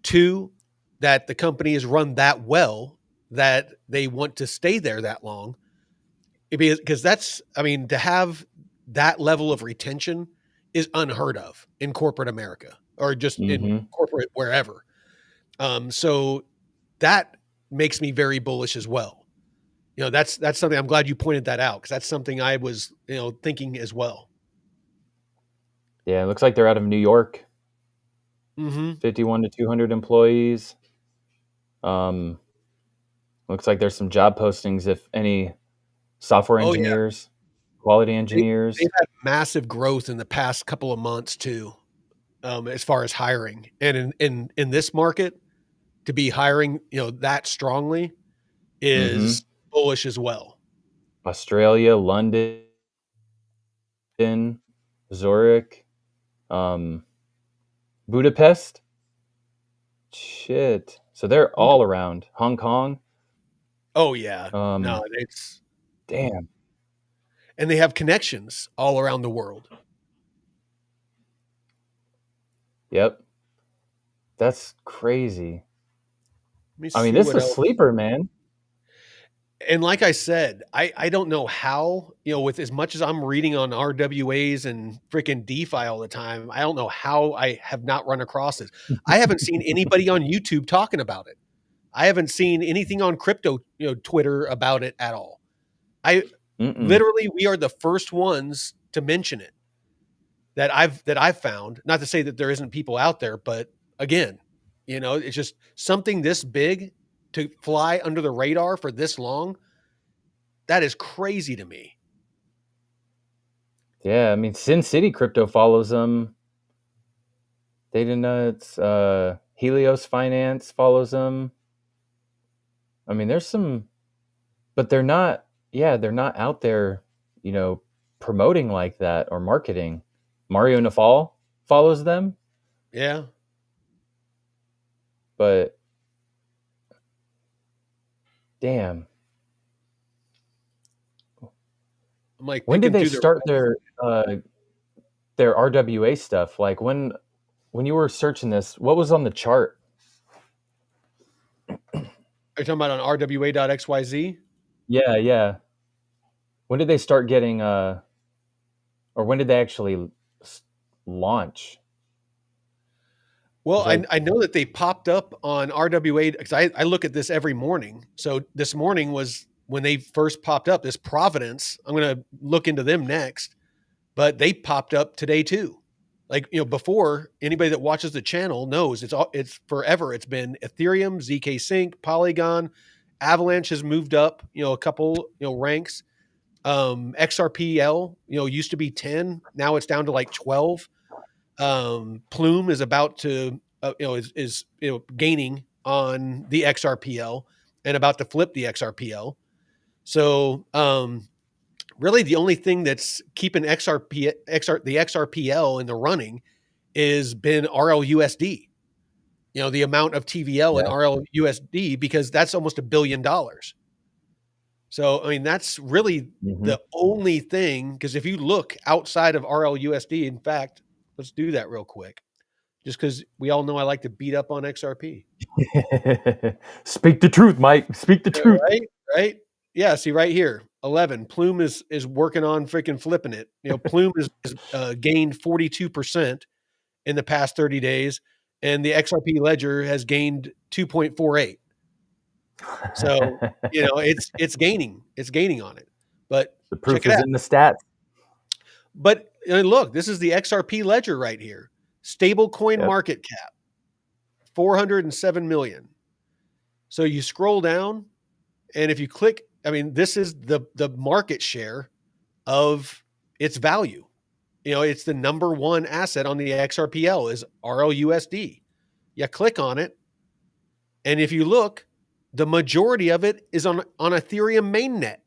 Two, that the company is run that well that they want to stay there that long. Because that's, I mean, to have that level of retention is unheard of in corporate America or just in Mhm. corporate wherever. So that makes me very bullish as well. You know, that's something I'm glad you pointed that out because that's something I was, thinking as well. Yeah, it looks like they're out of New York. Hmm. 51 to 200 employees. Um, looks like there's some job postings if any software Oh yeah, engineers, quality they, engineers. they've had massive growth in the past couple of months too, as far as hiring. And in this market, to be hiring, that strongly Mhm. is bullish as well. Australia, London, Zurich, um, Budapest. Shit. So they're all around. Hong Kong. Oh yeah, Um, no, it's damn. and they have connections all around the world. Yep. That's crazy. Let me I mean, see this is what a else. sleeper, man. And like I said, I don't know how, with as much as I'm reading on RWAs and freaking DeFi all the time, I don't know how I have not run across this. I haven't seen anybody on YouTube talking about it. I haven't seen anything on crypto, Twitter about it at all. I Mm-mm. literally we are the first ones to mention it that I've found. Not to say that there isn't people out there, but again, it's just something this big to fly under the radar for this long. That is crazy to me. Yeah, I mean, Sin City Crypto follows them. They didn't know it's Helios Finance follows them. I mean, there's some, but they're not. Yeah, they're not out there, you know, promoting like that or marketing. Mario Nafal follows them, Yeah. but damn, I'm like when did thinking they through their start their RWA stuff? Like when you were searching this, what was on the chart? Are you talking about on RWA.xyz? Yeah, yeah. When did they start getting or when did they actually launch? Well, Because I I know that they popped up on RWA because I look at this every morning. So this morning was when they first popped up. This Providence, I'm going to look into them next, but they popped up today too. Like, before anybody that watches the channel knows it's forever. It's been Ethereum, ZK Sync, Polygon, Avalanche has moved up, a couple, ranks. XRPL, used to be 10, now it's down to like 12. Plume is about to, is gaining on the XRPL and about to flip the XRPL. So, really, the only thing that's keeping the XRPL in the running is been RLUSD. The amount of TVL in yeah. RLUSD because that's almost $1 billion. So, I mean, that's really Hmm. the only thing. Because if you look outside of RLUSD, in fact, let's do that real quick. Just because we all know I like to beat up on XRP. Speak the truth, Mike. Speak the truth. Right, right. Yeah, see right here, 11. Plume is working on freaking flipping it. Plume is gained 42% in the past 30 days, and the XRP ledger has gained 2.48. So, it's gaining. It's gaining on it. But The check proof it is out. in the stats. But look, this is the XRP ledger right here. Stable coin Yep. market cap, 407 million. So you scroll down, and if you click, I mean, this is the market share of its value. It's the number one asset on the XRPL is RLUSD. You click on it, and if you look, the majority of it is on Ethereum mainnet.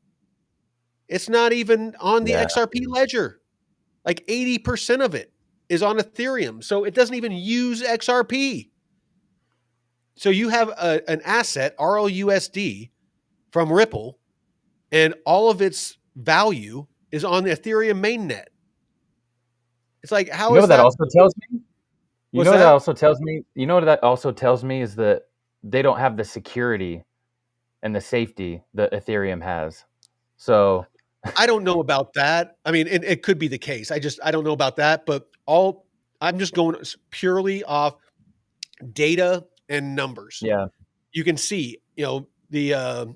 It's not even on the Yeah. XRP ledger. Like 80% of it is on Ethereum. So it doesn't even use XRP. So you have an asset, RLUSD, from Ripple, and all of its value is on the Ethereum mainnet. It's like, You how know is what that that? also tells me? You What's know what that that? also tells me? You know what that also tells me is that they don't have the security and the safety that Ethereum has. So I don't know about that. I mean, it could be the case. I don't know about that, but I'm just going purely off data and numbers. yeah, You can see, the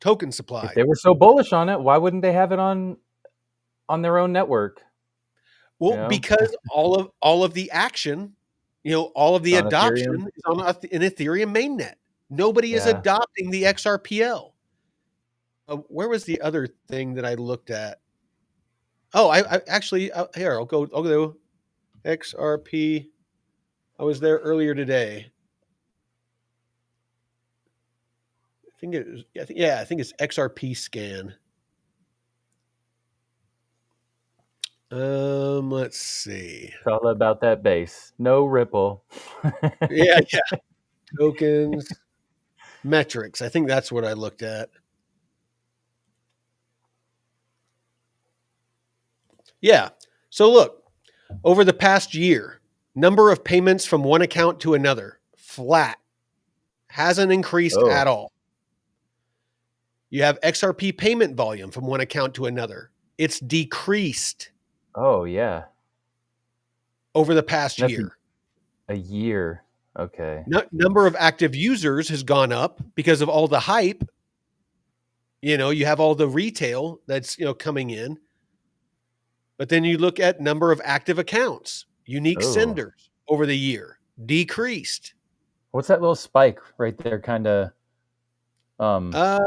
token if supply. they were so bullish on it, why wouldn't they have it on their own network? You Well, know, because all of the action, all of it's the on Ethereum. adoption is on an Ethereum mainnet. Nobody is Yeah, adopting the XRPL. Where was the other thing that I looked at? Oh, I actually here I'll go XRP. I was there earlier today. I think it was. I think it's XRP scan. Let's see. it's all about that base. No Ripple. Yeah, yeah. Tokens, metrics. I think that's what I looked at. Yeah. So look, over the past year, number of payments from one account to another, flat, hasn't increased Oh, at all. You have XRP payment volume from one account to another. It's decreased oh yeah. over the past That's year. a year. Okay. Number of active users has gone up because of all the hype. You have all the retail that's, coming in. But then you look at number of active accounts, unique Oh, senders over the year, decreased. what's that little spike right there? Kind of. Um, Uh,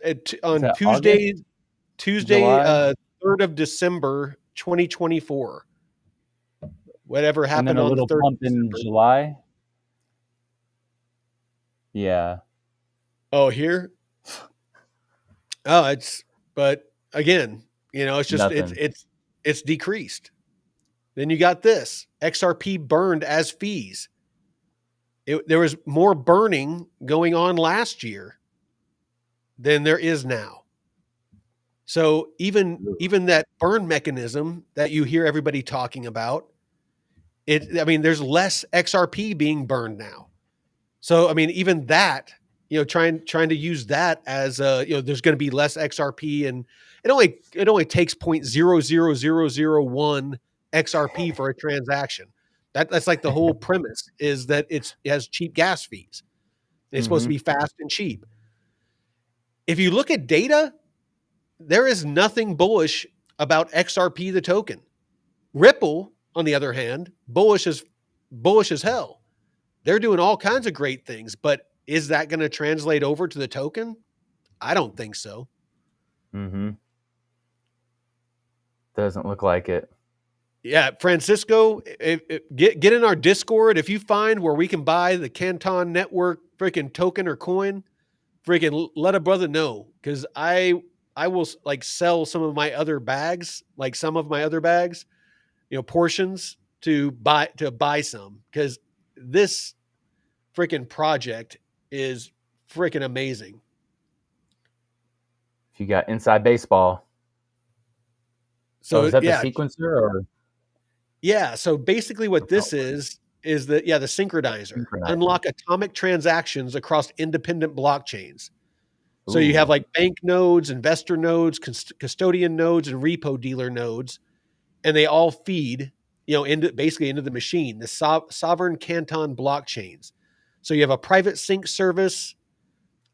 is on that August, Tuesday, July, 3rd of December, 2024. Whatever and then happened a on the little 3rd of pump in December. July? Yeah. Oh, here? Oh, but again, it's just, Nothing. it's decreased. Then you got this XRP burned as fees. There was more burning going on last year than there is now. So even that burn mechanism that you hear everybody talking about, there's less XRP being burned now. So even that, trying to use that as there's going to be less XRP, and it only takes 0.00001 XRP for a transaction. That's like the whole premise is that it has cheap gas fees. It's supposed to Mm-hmm. be fast and cheap. If you look at data, there is nothing bullish about XRP the token. Ripple, on the other hand, bullish as hell. They're doing all kinds of great things, but is that going to translate over to the token? I don't think so. Mm-hmm. Doesn't look like it. Yeah, Francisco, get in our Discord. If you find where we can buy the Canton Network freaking token or coin, freaking let a brother know, because I will like sell some of my other bags, portions to buy some, because this freaking project is freaking amazing. If you got inside baseball. Oh, is So that the yeah, sequencer or yeah. So basically, what this is the synchronizer. synchronizer? Unlock atomic transactions across independent blockchains. So you have Ooh. like bank nodes, investor nodes, custodian nodes, and repo dealer nodes, and they all feed into the machine, the sovereign Canton blockchains. So you have a private sync service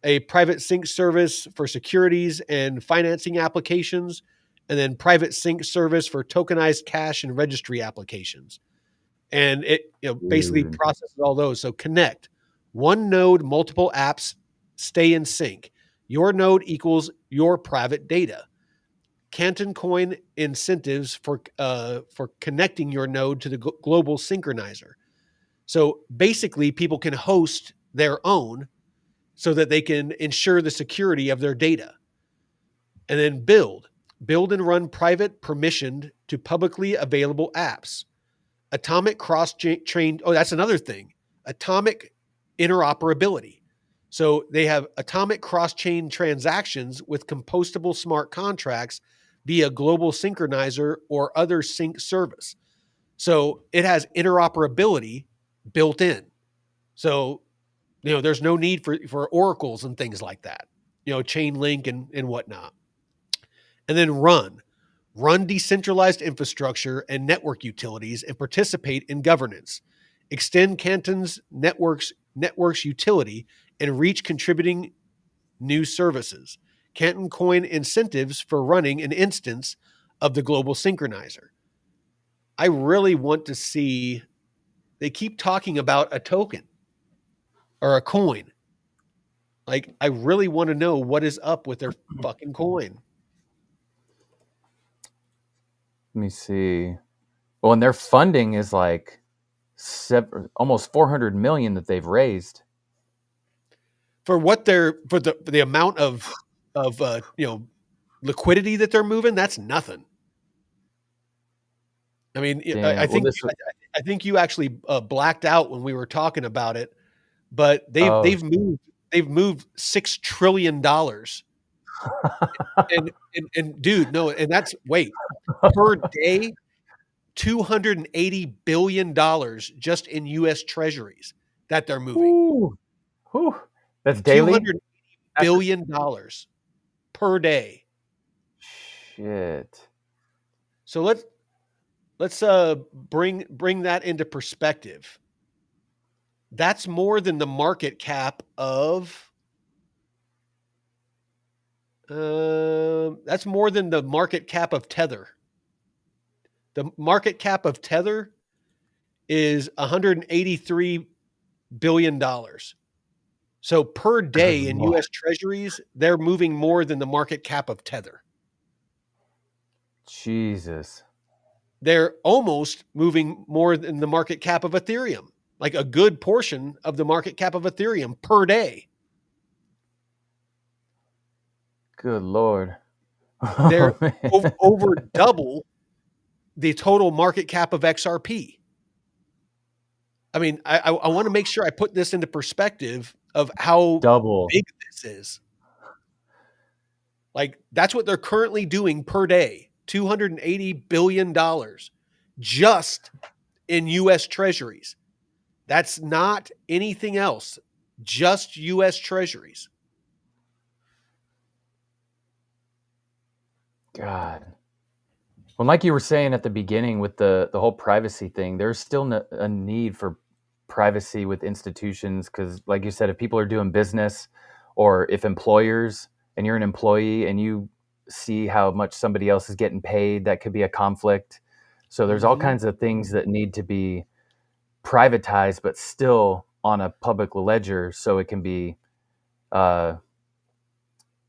for securities and financing applications, and then private sync service for tokenized cash and registry applications. And it basically Dude. processes all those. So connect one node, multiple apps, stay in sync. Your node equals your private data. Canton Coin incentives for connecting your node to the global synchronizer. So basically, people can host their own so that they can ensure the security of their data. And then build and run private permissioned to publicly available apps. Atomic cross-chain. Oh, that's another thing. Atomic interoperability. So they have atomic cross-chain transactions with compostable smart contracts via global synchronizer or other sync service. So it has interoperability built in. So, there's no need for oracles and things like that, chain link and whatnot. And then run decentralized infrastructure and network utilities and participate in governance. Extend Canton's networks utility and reach contributing new services. Canton Coin incentives for running an instance of the global synchronizer. I really want to see, they keep talking about a token or a coin. Like, I really want to know what is up with their fucking coin. Let me see. Well, and their funding is like almost 400 million that they've raised. For what they're for the amount of liquidity that they're moving, that's nothing. I mean, Damn. I think I think you actually blacked out when we were talking about it, but they've moved $6 trillion. And dude, no, and that's per day, $280 billion just in US treasuries that they're moving. Ooh. Ooh. That's daily? $280 billion per day. Shit. So let's bring that into perspective. That's more than the market cap of that's more than the market cap of Tether. The market cap of Tether is $183 billion. So per day in US treasuries, they're moving more than the market cap of Tether. Jesus. They're almost moving more than the market cap of Ethereum, like a good portion of the market cap of Ethereum per day. Good Lord. They're over double the total market cap of XRP. I mean, I want to make sure I put this into perspective of how big this is. Like, that's what they're currently doing per day, $280 billion just in US treasuries. That's not anything else, just US treasuries. God. Well, like you were saying at the beginning with the whole privacy thing, there's still a need for privacy with institutions because, like you said, if people are doing business or if employers and you're an employee and you see how much somebody else is getting paid, that could be a conflict. So there's all kinds of things that need to be privatized, but still on a public ledger so it can be tracked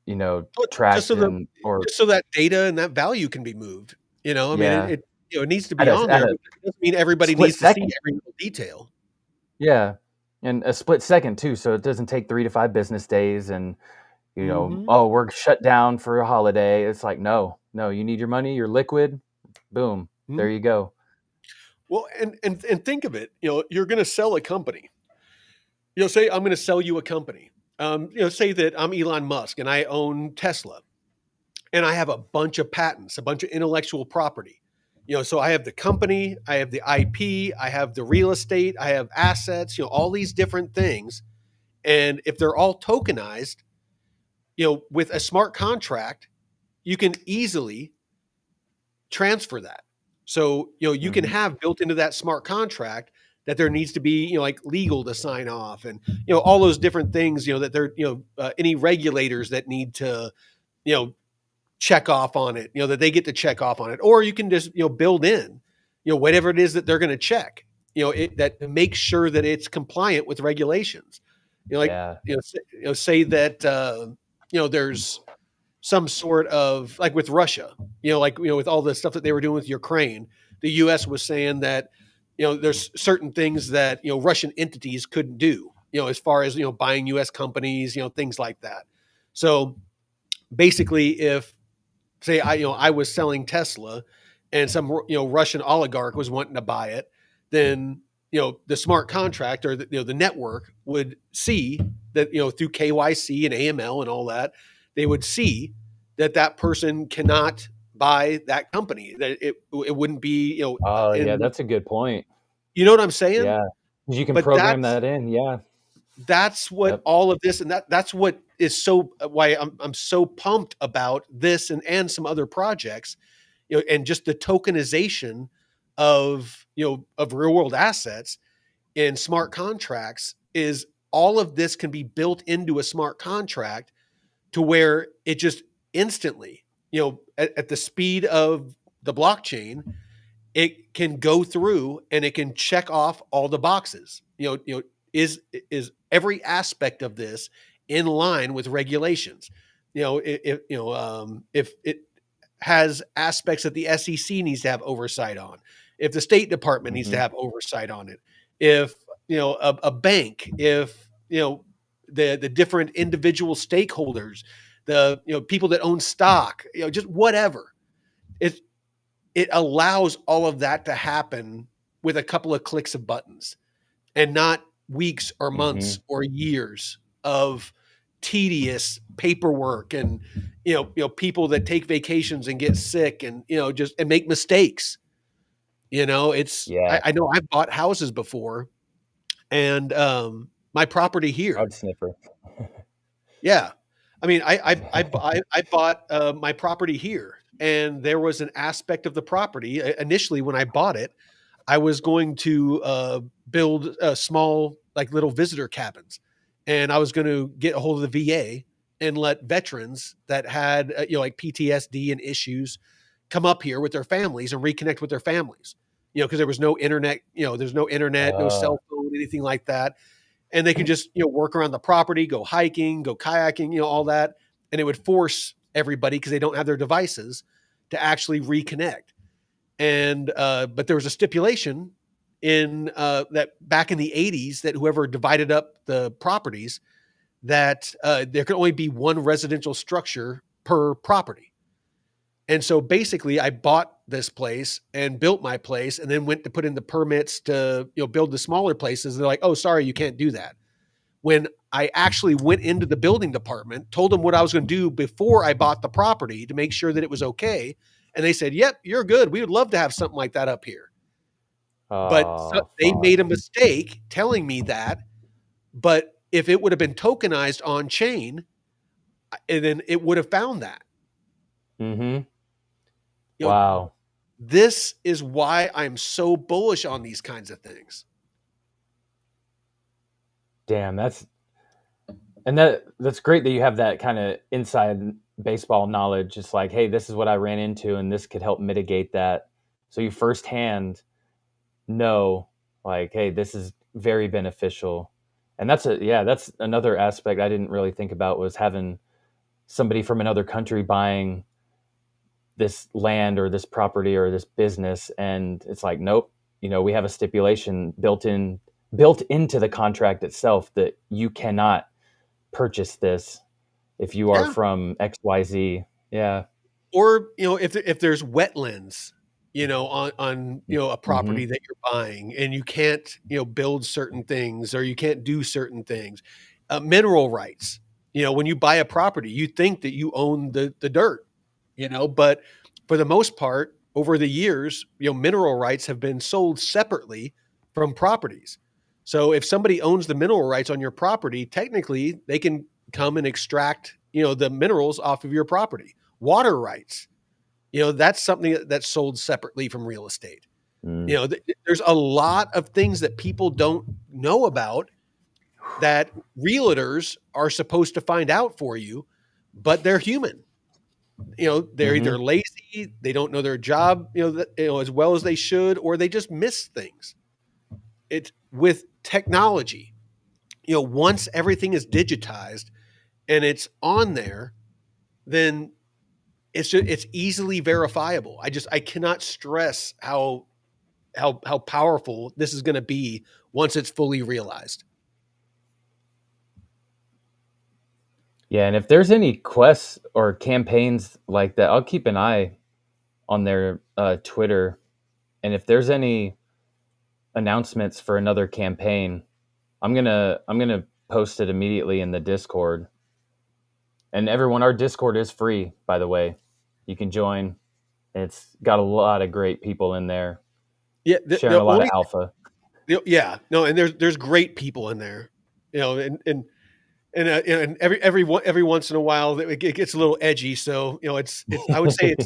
just so that data and that value can be moved. I mean, it needs to be on there. But it doesn't mean everybody needs to see every little detail. Yeah, and a split second too, so it doesn't take 3 to 5 business days. And oh, we're shut down for a holiday. It's like no, you need your money. You're liquid. Boom, there you go. Well, and think of it. You're going to sell a company. Say I'm going to sell you a company. Say that I'm Elon Musk and I own Tesla. And I have a bunch of patents, a bunch of intellectual property. So I have the company, I have the IP, I have the real estate, I have assets, all these different things. And if they're all tokenized, with a smart contract, you can easily transfer that. So, you can have built into that smart contract that there needs to be, like legal to sign off and, all those different things, that there, any regulators that need to, check off on it, that they get to check off on it, or you can just, build in, whatever it is that they're going to check, that makes sure that it's compliant with regulations. Say that, there's some sort of, like with Russia, like with all the stuff that they were doing with Ukraine, the U.S. was saying that there's certain things that Russian entities couldn't do, as far as buying U.S. companies, things like that. So basically, if say I was selling Tesla, and some Russian oligarch was wanting to buy it, then the smart contract, or the network would see that through KYC and AML and all that, they would see that that person cannot buy that company, that it wouldn't be Oh, yeah, and that's a good point. you know what I'm saying. Yeah, 'cause you can But program that in. Yeah. that's what Yep. all of this, and that's what is so why I'm so pumped about this, and some other projects, and just the tokenization of of real world assets in smart contracts. Is all of this can be built into a smart contract to where it just instantly, at the speed of the blockchain, it can go through and it can check off all the boxes. Is every aspect of this in line with regulations? If it has aspects that the SEC needs to have oversight on, if the State Department needs to Hmm. have oversight on it, if a bank, if the different individual stakeholders, the people that own stock, just whatever. It allows all of that to happen with a couple of clicks of buttons, and not weeks or Hmm. months or years of tedious paperwork, and people that take vacations and get sick, and just and make mistakes. It's Yeah. I know I've bought houses before, and my property here. Rug sniffer. Yeah. I mean, I bought my property here, and there was an aspect of the property initially when I bought it. I was going to build a small, like, little visitor cabins, and I was going to get a hold of the VA and let veterans that had like PTSD and issues come up here with their families and reconnect with their families. Because there was no internet, there's no internet, no Uh, cell phone, anything like that, and they could just work around the property, go hiking, go kayaking, all that, and it would force everybody, because they don't have their devices, to actually reconnect. And but there was a stipulation in that back in the 80s, that whoever divided up the properties, that there could only be one residential structure per property. And so basically, I bought this place and built my place, and then went to put in the permits to build the smaller places. They're like, "Oh, sorry, you can't do that." When I actually went into the building department, told them what I was going to do before I bought the property to make sure that it was okay, and they said, "Yep, you're good. We would love to have something like that up here." But so oh, they made fuck. a mistake telling me that. But if it would have been tokenized on chain, and then it would have found that. Hmm. You know, Wow. this is why I'm so bullish on these kinds of things. Damn, that's great that you have that kind of inside baseball knowledge. It's like, hey, this is what I ran into, and this could help mitigate that. So you firsthand know, like, hey, this is very beneficial. And that's another aspect I didn't really think about, was having somebody from another country buying this land or this property or this business, and it's like, nope, we have a stipulation built into the contract itself that you cannot purchase this if you are Yeah. from XYZ. Yeah. Or if there's wetlands, on a Hmm. property that you're buying, and you can't build certain things, or you can't do certain things. Mineral rights. When you buy a property, you think that you own the dirt, but for the most part, over the years, mineral rights have been sold separately from properties. So if somebody owns the mineral rights on your property, technically they can come and extract the minerals off of your property. Water rights, that's something that's sold separately from real estate. Mm. There's a lot of things that people don't know about, that realtors are supposed to find out for you, but they're human. They're Hmm. either lazy, they don't know their job, as well as they should, or they just miss things. It's with technology. Once everything is digitized and it's on there, then it's easily verifiable. I cannot stress how powerful this is going to be once it's fully realized. Yeah, and if there's any quests or campaigns like that, I'll keep an eye on their Twitter. And if there's any announcements for another campaign, I'm gonna post it immediately in the Discord. And everyone, our Discord is free, by the way. You can join. It's got a lot of great people in there Yeah, sharing the a lot of only alpha. yeah, no, and there's great people in there, and every once in a while it gets a little edgy. So it's I would say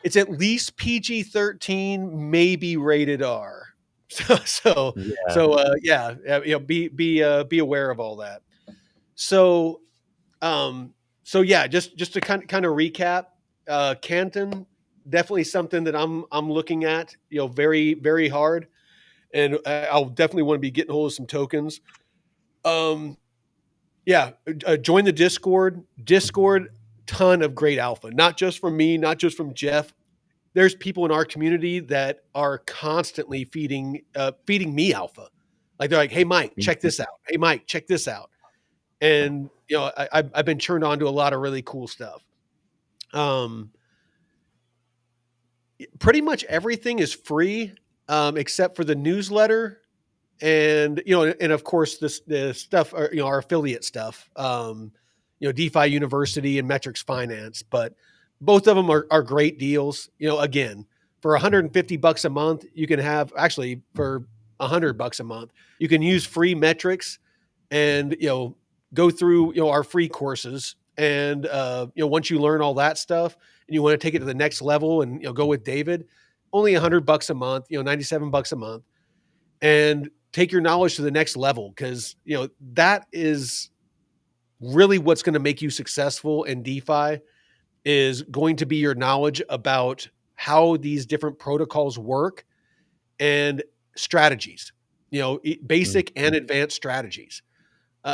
it's at least PG-13, maybe rated R. So so Yeah. so yeah, be aware of all that. So um yeah, just to kind of recap, Canton, definitely something that I'm looking at, very very hard, and I'll definitely want to be getting hold of some tokens. Um, yeah, join the Discord. Discord, ton of great alpha, not just from me, not just from Jeff. There's people in our community that are constantly feeding me alpha. Like they're like, "Hey Mike, check this out. Hey Mike, check this out." And I've been turned on to a lot of really cool stuff. Um, Pretty much everything is free, except for the newsletter, and and of course the stuff, our affiliate stuff, DeFi University and Metrics Finance. But both of them are great deals. Again, for $150 a month, you can have, actually for $100 a month, you can use free metrics, and go through our free courses. And once you learn all that stuff and you want to take it to the next level and go with David, only $100 a month, $97 a month, and take your knowledge to the next level, because that is really what's going to make you successful in DeFi, is going to be your knowledge about how these different protocols work and strategies, basic and advanced strategies.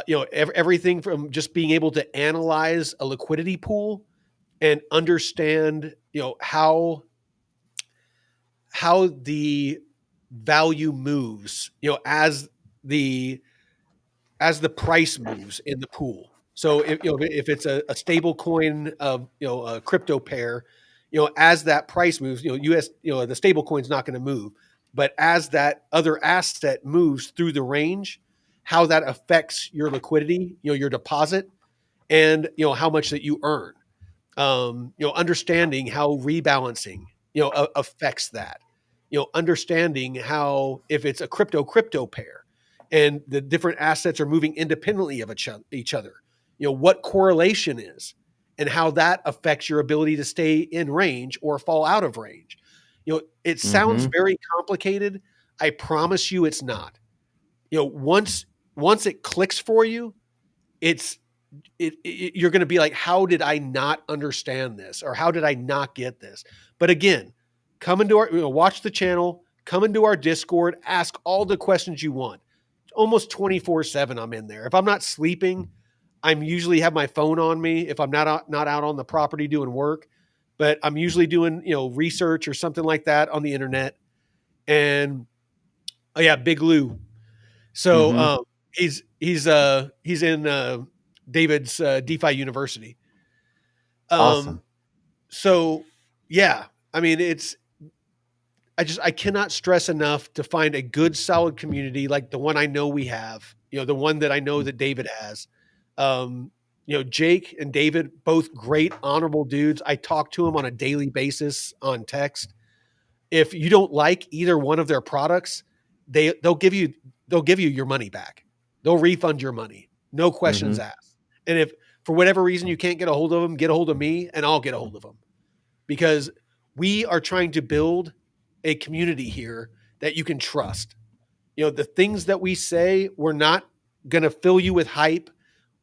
Everything from just being able to analyze a liquidity pool and understand how the value moves, as the price moves in the pool. So if it's a stable coin of a crypto pair, as that price moves, US, the stable coin's not going to move, but as that other asset moves through the range, how that affects your liquidity, your deposit, and how much that you earn. Understanding how rebalancing, affects that. Understanding how, if it's a crypto pair and the different assets are moving independently of each other, what correlation is and how that affects your ability to stay in range or fall out of range. It sounds Mm-hmm. very complicated. I promise you it's not. Once it clicks for you, it's you're going to be like, how did I not understand this, or how did I not get this? But again, come into our, watch the channel, come into our Discord, ask all the questions you want. Almost 24/7 I'm in there. If I'm not sleeping, I'm usually have my phone on me if I'm not out on the property doing work, but I'm usually doing research or something like that on the internet. And oh yeah, Big Lou. So Mm-hmm. he's in David's DeFi University. Um, Awesome. so yeah, I mean, I cannot stress enough to find a good solid community like the one I know we have. The one that I know that David has. Um, Jake and David, both great, honorable dudes. I talk to them on a daily basis on text. If you don't like either one of their products, they'll give you your money back. They'll refund your money, no Mm-hmm. questions asked. And if for whatever reason you can't get a hold of them, get a hold of me and I'll get a hold of them, because we are trying to build a community here that you can trust. The things that we say, we're not going to fill you with hype.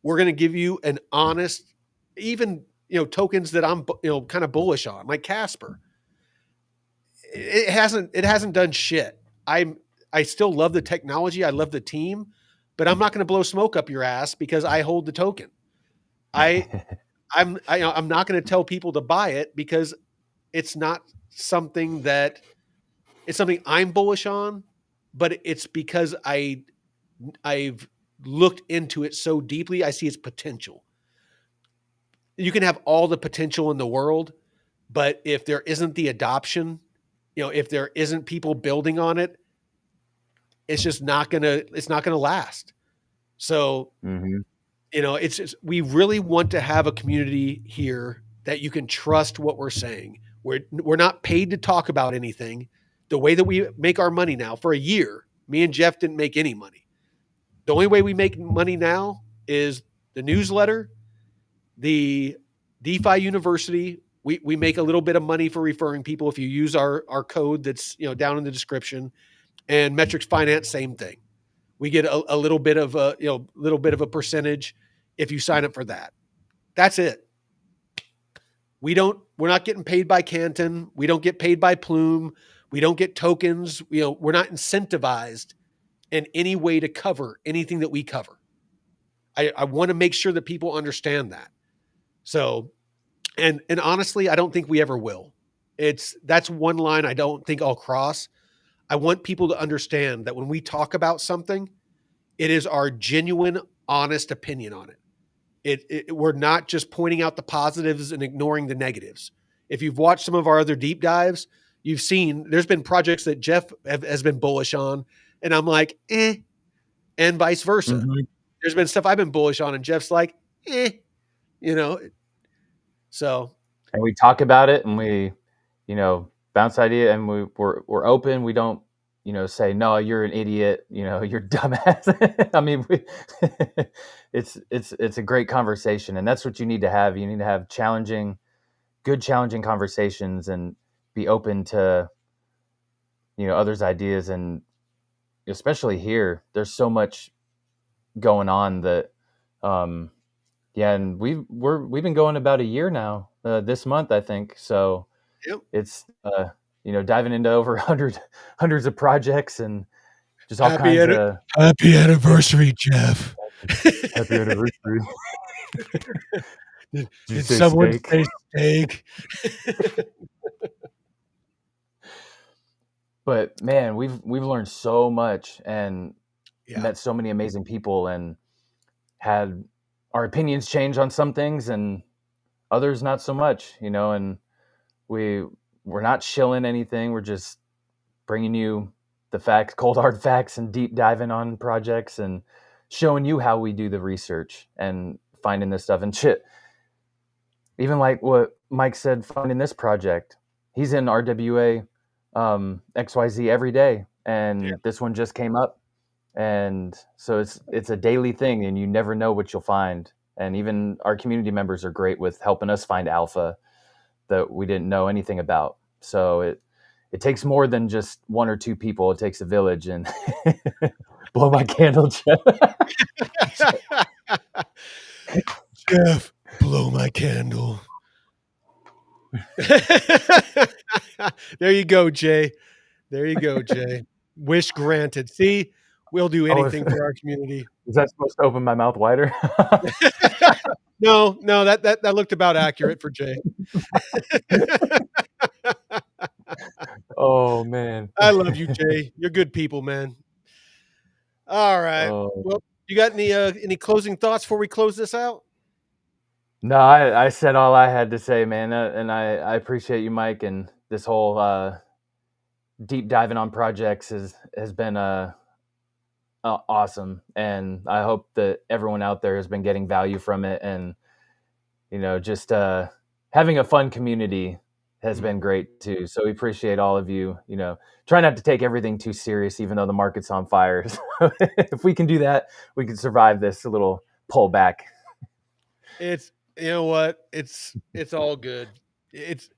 We're going to give you an honest, even tokens that I'm kind of bullish on, like Casper. It hasn't done shit. I still love the technology. I love the team, but I'm not going to blow smoke up your ass because I hold the token. I I'm not going to tell people to buy it because it's not something that it's something I'm bullish on, but it's because I've looked into it so deeply. I see its potential. You can have all the potential in the world, but if there isn't the adoption, if there isn't people building on it, it's not gonna last. So, Mm-hmm. it's just, we really want to have a community here that you can trust what we're saying. We're not paid to talk about anything. The way that we make our money now, for a year, me and Jeff didn't make any money. The only way we make money now is the newsletter, the DeFi University. We make a little bit of money for referring people if you use our code that's down in the description. And Metrics Finance, same thing. We get a little bit of a percentage if you sign up for that. That's it. We're not getting paid by Canton. We don't get paid by Plume. We don't get tokens. We're not incentivized in any way to cover anything that we cover. I want to make sure that people understand that. So, and honestly, I don't think we ever will. That's one line I don't think I'll cross. I want people to understand that when we talk about something, it is our genuine, honest opinion on it. We're not just pointing out the positives and ignoring the negatives. If you've watched some of our other deep dives, you've seen there's been projects that Jeff has been bullish on, and I'm like, and vice versa. Mm-hmm. There's been stuff I've been bullish on, and Jeff's like, you know. So, And we talk about it, and we, bounce idea, and we're open. We don't, say no, you're an idiot, you're dumbass. I mean, it's a great conversation, and that's what you need to have. You need to have good challenging conversations, and be open to others' ideas, and especially here, there's so much going on that, yeah, and we've been going about a year now. This month, I think. So yep. it's diving into over hundreds of projects, and just all kinds of happy anniversary, Jeff. happy anniversary. Did you Did say someone steak? say steak? But man, we've learned so much, and Yeah. met so many amazing people, and had our opinions change on some things, and others not so much. And we're not shilling anything. We're just bringing you the facts, cold hard facts, and deep diving on projects, and showing you how we do the research and finding this stuff and shit. Even like what Mike said, finding this project, he's in RWA XYZ every day, and this one just came up, and so it's a daily thing, and you never know what you'll find. And even our community members are great with helping us find alpha that we didn't know anything about. So it takes more than just one or two people. It takes a village. And blow my candle, Jeff. Jeff, blow my candle. There you go, Jay. There you go, Jay. Wish granted. See, we'll do anything for our community. Is that supposed to open my mouth wider? No, that looked about accurate for Jay. Oh man, I love you, Jay. You're good people, man. All right. Oh. Well, you got any closing thoughts before we close this out? No, I said all I had to say, man, and I appreciate you, Mike, and this whole deep diving on projects has been awesome, and I hope that everyone out there has been getting value from it, and just having a fun community has been great too. So we appreciate all of you. Try not to take everything too serious, even though the market's on fire. So if we can do that, we can survive this little pullback. It's you know what? It's all good. It's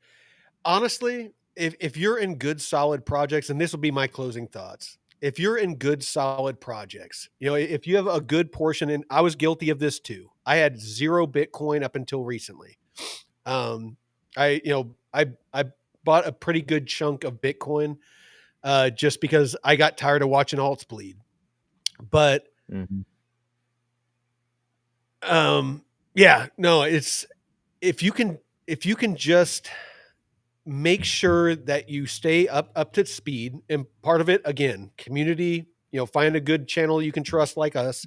honestly, if you're in good solid projects, and this will be my closing thoughts. If you're in good solid projects, if you have a good portion, and I was guilty of this too. I had 0 Bitcoin up until recently. I bought a pretty good chunk of Bitcoin just because I got tired of watching alts bleed. But Mm-hmm. yeah, no, it's if you can just make sure that you stay up to speed, and part of it, again, community, find a good channel you can trust like us,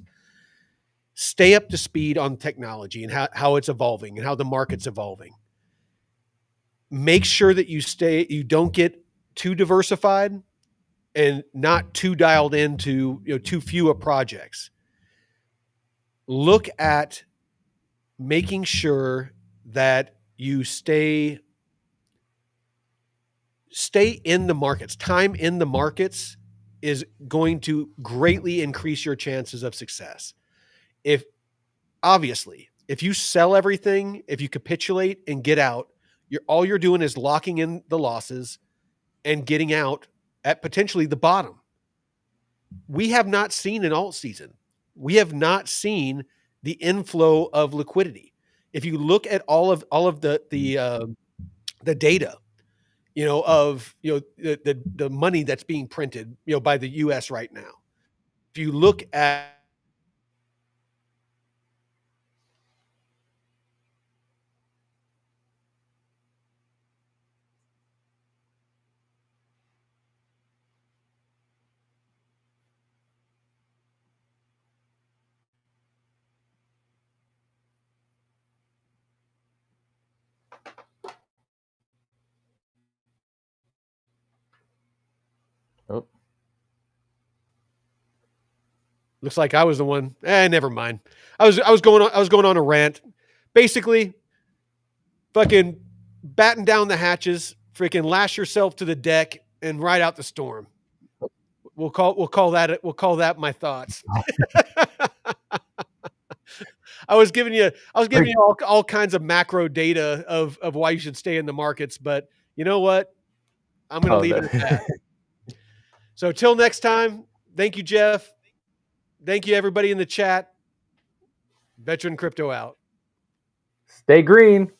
stay up to speed on technology and how it's evolving and how the market's evolving. Make sure that you don't get too diversified and not too dialed into too few of projects. Look at making sure that you stay in the markets. Time in the markets is going to greatly increase your chances of success. If obviously, if you sell everything, if you capitulate and get out, all you're doing is locking in the losses and getting out at potentially the bottom. We have not seen an alt season. We have not seen the inflow of liquidity. If you look at all of the data, the money that's being printed, by the U.S. right now. If you look at Oh, looks like I was the one. Never mind. I was going on a rant. Basically, fucking batten down the hatches, freaking lash yourself to the deck, and ride out the storm. We'll call that my thoughts. I was giving you all kinds of macro data of why you should stay in the markets, but you know what? I'm going to leave it at that. So till next time, thank you, Jeff. Thank you, everybody in the chat. Veteran Crypto out. Stay green.